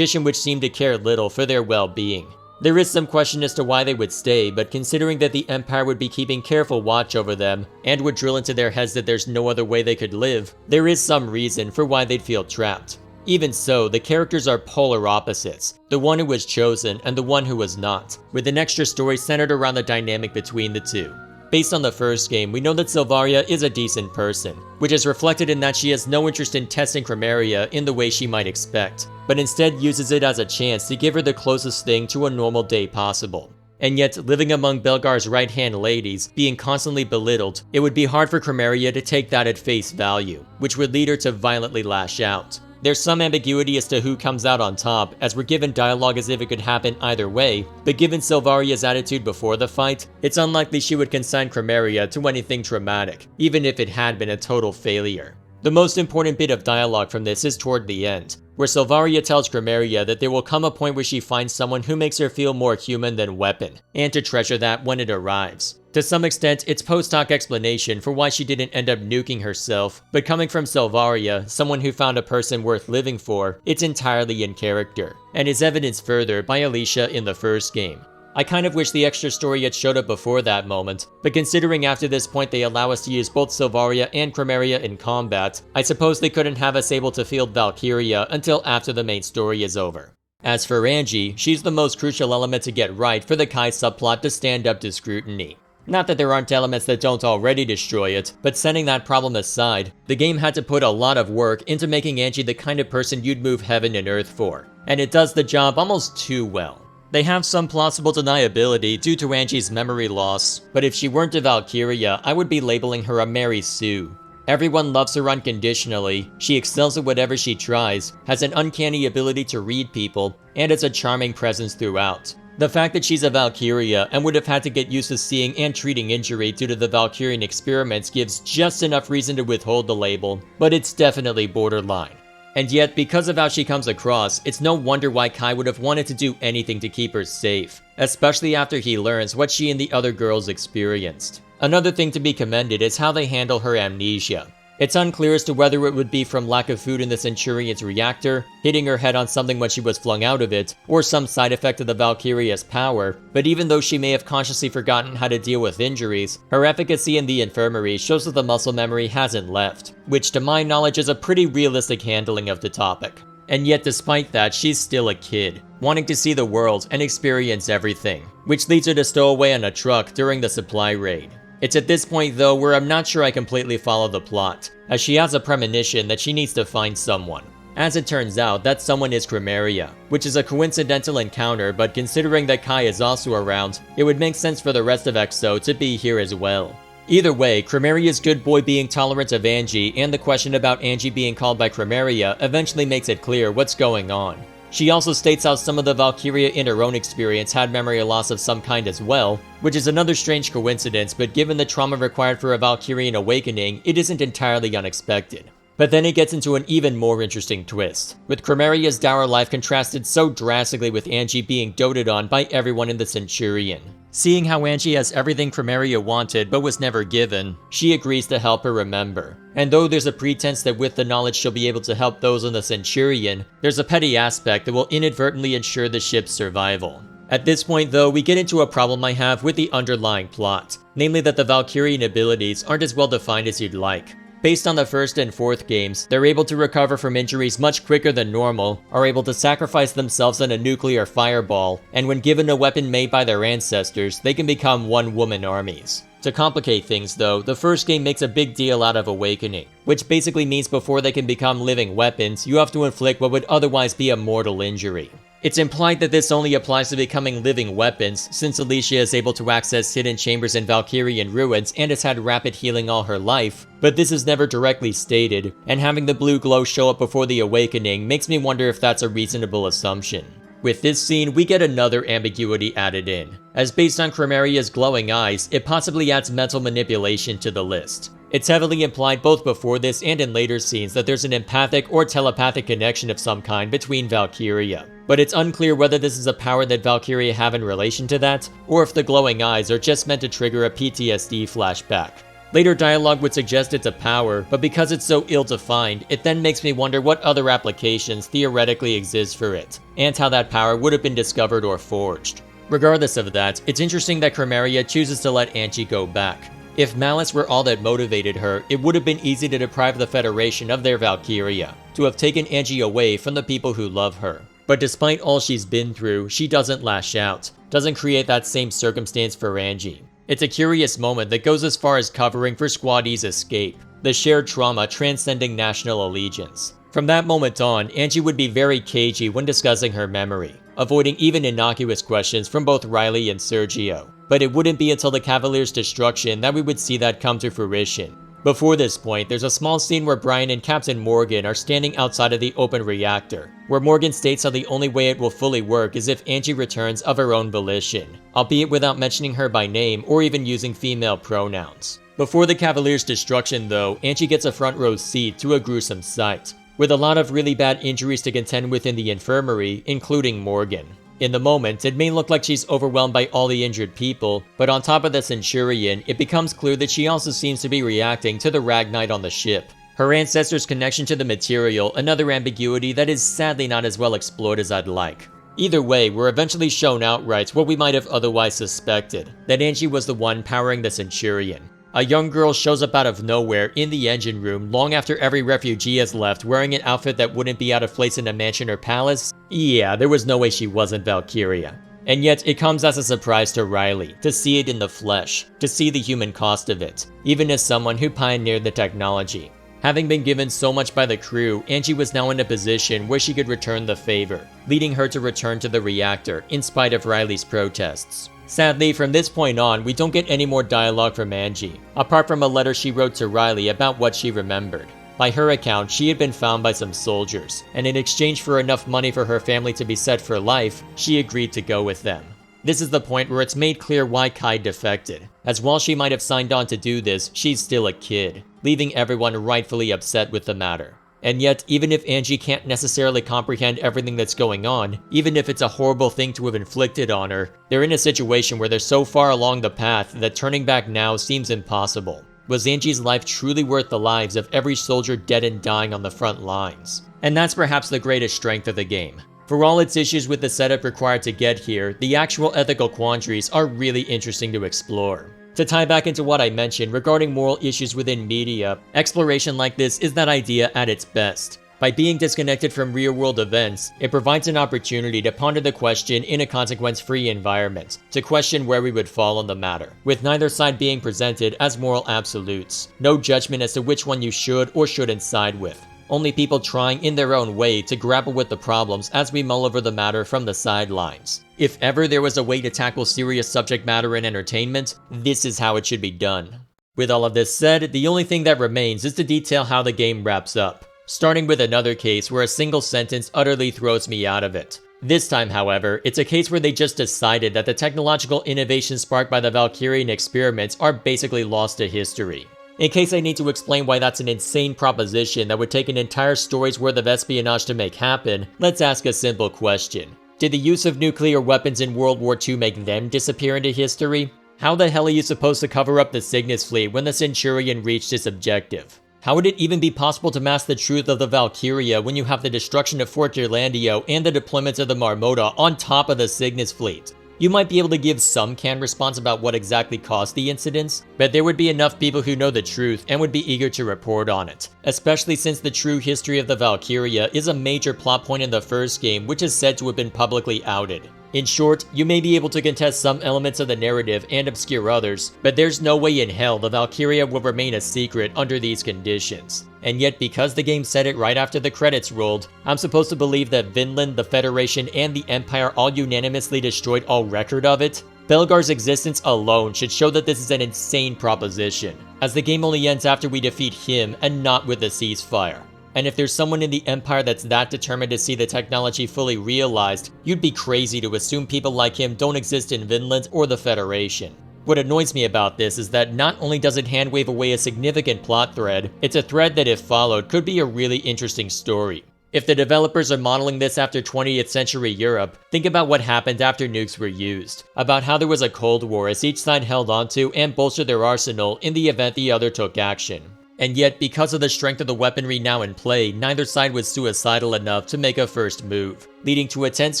which seemed to care little for their well-being. There is some question as to why they would stay, but considering that the Empire would be keeping careful watch over them, and would drill into their heads that there's no other way they could live, there is some reason for why they'd feel trapped. Even so, the characters are polar opposites, the one who was chosen and the one who was not, with an extra story centered around the dynamic between the two. Based on the first game, we know that Silvaria is a decent person, which is reflected in that she has no interest in testing Chromaria in the way she might expect, but instead uses it as a chance to give her the closest thing to a normal day possible. And yet, living among Belgar's right-hand ladies, being constantly belittled, it would be hard for Chromaria to take that at face value, which would lead her to violently lash out. There's some ambiguity as to who comes out on top, as we're given dialogue as if it could happen either way, but given Silvaria's attitude before the fight, it's unlikely she would consign Chromaria to anything traumatic, even if it had been a total failure. The most important bit of dialogue from this is toward the end, where Silvaria tells Chromaria that there will come a point where she finds someone who makes her feel more human than weapon, and to treasure that when it arrives. To some extent, it's post-hoc explanation for why she didn't end up nuking herself, but coming from Silvaria, someone who found a person worth living for, it's entirely in character, and is evidenced further by Alicia in the first game. I kind of wish the extra story had showed up before that moment, but considering after this point they allow us to use both Silvaria and Chromaria in combat, I suppose they couldn't have us able to field Valkyria until after the main story is over. As for Angie, she's the most crucial element to get right for the Kai subplot to stand up to scrutiny. Not that there aren't elements that don't already destroy it, but setting that problem aside, the game had to put a lot of work into making Angie the kind of person you'd move heaven and earth for, and it does the job almost too well. They have some plausible deniability due to Angie's memory loss, but if she weren't a Valkyria, I would be labeling her a Mary Sue. Everyone loves her unconditionally, she excels at whatever she tries, has an uncanny ability to read people, and is a charming presence throughout. The fact that she's a Valkyria and would have had to get used to seeing and treating injury due to the Valkyrian experiments gives just enough reason to withhold the label, but it's definitely borderline. And yet, because of how she comes across, it's no wonder why Kai would have wanted to do anything to keep her safe, especially after he learns what she and the other girls experienced. Another thing to be commended is how they handle her amnesia. It's unclear as to whether it would be from lack of food in the Centurion's reactor, hitting her head on something when she was flung out of it, or some side effect of the Valkyria's power, but even though she may have consciously forgotten how to deal with injuries, her efficacy in the infirmary shows that the muscle memory hasn't left, which to my knowledge is a pretty realistic handling of the topic. And yet despite that, she's still a kid, wanting to see the world and experience everything, which leads her to stow away on a truck during the supply raid. It's at this point though where I'm not sure I completely follow the plot, as she has a premonition that she needs to find someone. As it turns out, that someone is Chromaria, which is a coincidental encounter, but considering that Kai is also around, it would make sense for the rest of EXO to be here as well. Either way, Chromaria's good boy being tolerant of Angie and the question about Angie being called by Chromaria eventually makes it clear what's going on. She also states how some of the Valkyria in her own experience had memory loss of some kind as well, which is another strange coincidence, but given the trauma required for a Valkyrian awakening, it isn't entirely unexpected. But then it gets into an even more interesting twist, with Crimeria's dour life contrasted so drastically with Angie being doted on by everyone in the Centurion. Seeing how Angie has everything Crimeria wanted but was never given, she agrees to help her remember. And though there's a pretense that with the knowledge she'll be able to help those on the Centurion, there's a petty aspect that will inadvertently ensure the ship's survival. At this point though, we get into a problem I have with the underlying plot, namely that the Valkyrian abilities aren't as well defined as you'd like. Based on the first and fourth games, they're able to recover from injuries much quicker than normal, are able to sacrifice themselves in a nuclear fireball, and when given a weapon made by their ancestors, they can become one-woman armies. To complicate things though, the first game makes a big deal out of awakening, which basically means before they can become living weapons, you have to inflict what would otherwise be a mortal injury. It's implied that this only applies to becoming living weapons, since Alicia is able to access hidden chambers in Valkyrian ruins and has had rapid healing all her life, but this is never directly stated, and having the blue glow show up before the awakening makes me wonder if that's a reasonable assumption. With this scene, we get another ambiguity added in, as based on Crimeria's glowing eyes, it possibly adds mental manipulation to the list. It's heavily implied both before this and in later scenes that there's an empathic or telepathic connection of some kind between Valkyria, but it's unclear whether this is a power that Valkyria have in relation to that, or if the glowing eyes are just meant to trigger a PTSD flashback. Later dialogue would suggest it's a power, but because it's so ill-defined, it then makes me wonder what other applications theoretically exist for it, and how that power would have been discovered or forged. Regardless of that, it's interesting that Crimeria chooses to let Angie go back. If malice were all that motivated her, it would have been easy to deprive the Federation of their Valkyria, to have taken Angie away from the people who love her. But despite all she's been through, she doesn't lash out, doesn't create that same circumstance for Angie. It's a curious moment that goes as far as covering for Squad E's escape, the shared trauma transcending national allegiance. From that moment on, Angie would be very cagey when discussing her memory, avoiding even innocuous questions from both Riley and Sergio. But it wouldn't be until the Cavalier's destruction that we would see that come to fruition. Before this point, there's a small scene where Brian and Captain Morgan are standing outside of the open reactor, where Morgan states how the only way it will fully work is if Angie returns of her own volition, albeit without mentioning her by name or even using female pronouns. Before the Cavalier's destruction though, Angie gets a front row seat to a gruesome sight, with a lot of really bad injuries to contend with in the infirmary, including Morgan. In the moment, it may look like she's overwhelmed by all the injured people, but on top of the Centurion, it becomes clear that she also seems to be reacting to the Ragnite on the ship. Her ancestor's connection to the material, another ambiguity that is sadly not as well explored as I'd like. Either way, we're eventually shown outright what we might have otherwise suspected, that Angie was the one powering the Centurion. A young girl shows up out of nowhere in the engine room long after every refugee has left, wearing an outfit that wouldn't be out of place in a mansion or palace. Yeah, there was no way she wasn't Valkyria. And yet, it comes as a surprise to Riley, to see it in the flesh, to see the human cost of it, even as someone who pioneered the technology. Having been given so much by the crew, Angie was now in a position where she could return the favor, leading her to return to the reactor, in spite of Riley's protests. Sadly, from this point on, we don't get any more dialogue from Angie, apart from a letter she wrote to Riley about what she remembered. By her account, she had been found by some soldiers, and in exchange for enough money for her family to be set for life, she agreed to go with them. This is the point where it's made clear why Kai defected, as while she might have signed on to do this, she's still a kid, leaving everyone rightfully upset with the matter. And yet, even if Angie can't necessarily comprehend everything that's going on, even if it's a horrible thing to have inflicted on her, they're in a situation where they're so far along the path that turning back now seems impossible. Was Angie's life truly worth the lives of every soldier dead and dying on the front lines? And that's perhaps the greatest strength of the game. For all its issues with the setup required to get here, the actual ethical quandaries are really interesting to explore. To tie back into what I mentioned regarding moral issues within media, exploration like this is that idea at its best. By being disconnected from real-world events, it provides an opportunity to ponder the question in a consequence-free environment, to question where we would fall on the matter, with neither side being presented as moral absolutes, no judgment as to which one you should or shouldn't side with. Only people trying in their own way to grapple with the problems as we mull over the matter from the sidelines. If ever there was a way to tackle serious subject matter in entertainment, this is how it should be done. With all of this said, the only thing that remains is to detail how the game wraps up, starting with another case where a single sentence utterly throws me out of it. This time, however, it's a case where they just decided that the technological innovations sparked by the Valkyrian experiments are basically lost to history. In case I need to explain why that's an insane proposition that would take an entire story's worth of espionage to make happen, let's ask a simple question. Did the use of nuclear weapons in World War II make them disappear into history? How the hell are you supposed to cover up the Cygnus fleet when the Centurion reached its objective? How would it even be possible to mask the truth of the Valkyria when you have the destruction of Fort Gerlandio and the deployment of the Marmota on top of the Cygnus fleet? You might be able to give some canned response about what exactly caused the incidents, but there would be enough people who know the truth and would be eager to report on it, especially since the true history of the Valkyria is a major plot point in the first game, which is said to have been publicly outed. In short, you may be able to contest some elements of the narrative and obscure others, but there's no way in hell the Valkyria will remain a secret under these conditions. And yet, because the game said it right after the credits rolled, I'm supposed to believe that Vinland, the Federation, and the Empire all unanimously destroyed all record of it? Belgar's existence alone should show that this is an insane proposition, as the game only ends after we defeat him and not with a ceasefire. And if there's someone in the Empire that's that determined to see the technology fully realized, you'd be crazy to assume people like him don't exist in Vinland or the Federation. What annoys me about this is that not only does it handwave away a significant plot thread, it's a thread that if followed could be a really interesting story. If the developers are modeling this after 20th century Europe, think about what happened after nukes were used, about how there was a Cold War as each side held onto and bolstered their arsenal in the event the other took action. And yet, because of the strength of the weaponry now in play, neither side was suicidal enough to make a first move, leading to a tense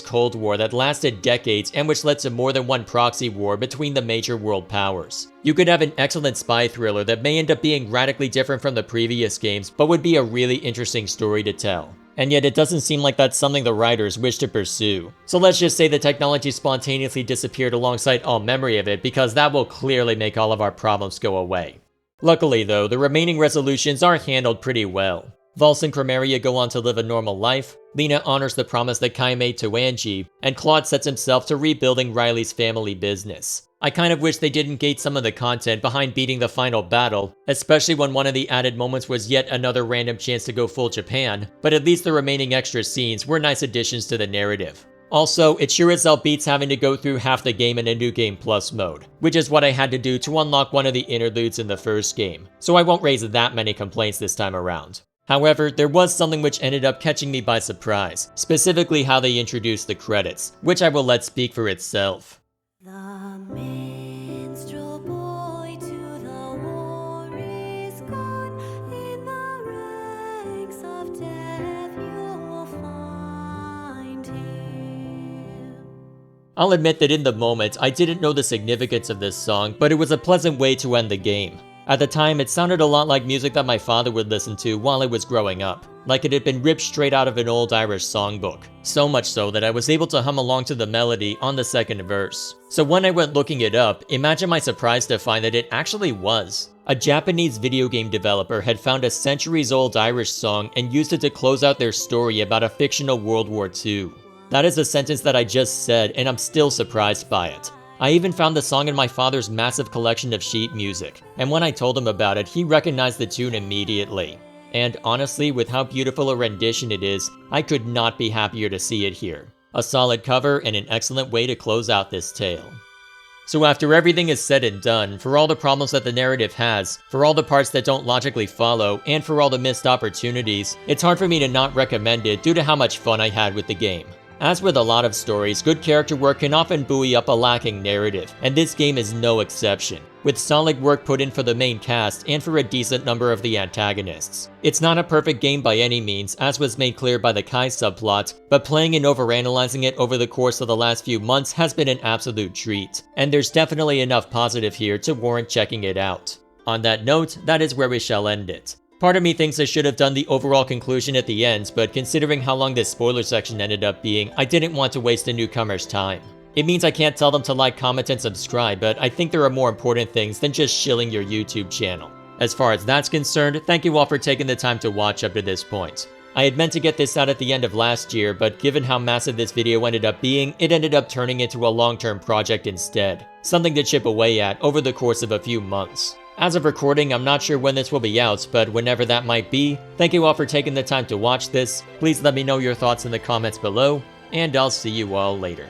Cold War that lasted decades and which led to more than one proxy war between the major world powers. You could have an excellent spy thriller that may end up being radically different from the previous games, but would be a really interesting story to tell. And yet it doesn't seem like that's something the writers wish to pursue. So let's just say the technology spontaneously disappeared alongside all memory of it, because that will clearly make all of our problems go away. Luckily though, the remaining resolutions are handled pretty well. Walz and Chronicles go on to live a normal life, Leena honors the promise that Kai made to Angie, and Claude sets himself to rebuilding Riley's family business. I kind of wish they didn't gate some of the content behind beating the final battle, especially when one of the added moments was yet another random chance to go full Japan, but at least the remaining extra scenes were nice additions to the narrative. Also, it sure as hell beats having to go through half the game in a New Game Plus mode, which is what I had to do to unlock one of the interludes in the first game, so I won't raise that many complaints this time around. However, there was something which ended up catching me by surprise, specifically how they introduced the credits, which I will let speak for itself. The minstrel boy to the war is gone, in the ranks of death you'll find him. I'll admit that in the moment, I didn't know the significance of this song, but it was a pleasant way to end the game. At the time, it sounded a lot like music that my father would listen to while I was growing up, like it had been ripped straight out of an old Irish songbook. So much so that I was able to hum along to the melody on the second verse. So when I went looking it up, imagine my surprise to find that it actually was. A Japanese video game developer had found a centuries-old Irish song and used it to close out their story about a fictional World War II. That is a sentence that I just said, and I'm still surprised by it. I even found the song in my father's massive collection of sheet music, and when I told him about it, he recognized the tune immediately. And honestly, with how beautiful a rendition it is, I could not be happier to see it here. A solid cover and an excellent way to close out this tale. So after everything is said and done, for all the problems that the narrative has, for all the parts that don't logically follow, and for all the missed opportunities, it's hard for me to not recommend it due to how much fun I had with the game. As with a lot of stories, good character work can often buoy up a lacking narrative, and this game is no exception, with solid work put in for the main cast and for a decent number of the antagonists. It's not a perfect game by any means, as was made clear by the Kai subplot, but playing and overanalyzing it over the course of the last few months has been an absolute treat, and there's definitely enough positive here to warrant checking it out. On that note, that is where we shall end it. Part of me thinks I should have done the overall conclusion at the end, but considering how long this spoiler section ended up being, I didn't want to waste a newcomer's time. It means I can't tell them to like, comment, and subscribe, but I think there are more important things than just shilling your YouTube channel. As far as that's concerned, thank you all for taking the time to watch up to this point. I had meant to get this out at the end of last year, but given how massive this video ended up being, it ended up turning into a long-term project instead, something to chip away at over the course of a few months. As of recording, I'm not sure when this will be out, but whenever that might be, thank you all for taking the time to watch this. Please let me know your thoughts in the comments below, and I'll see you all later.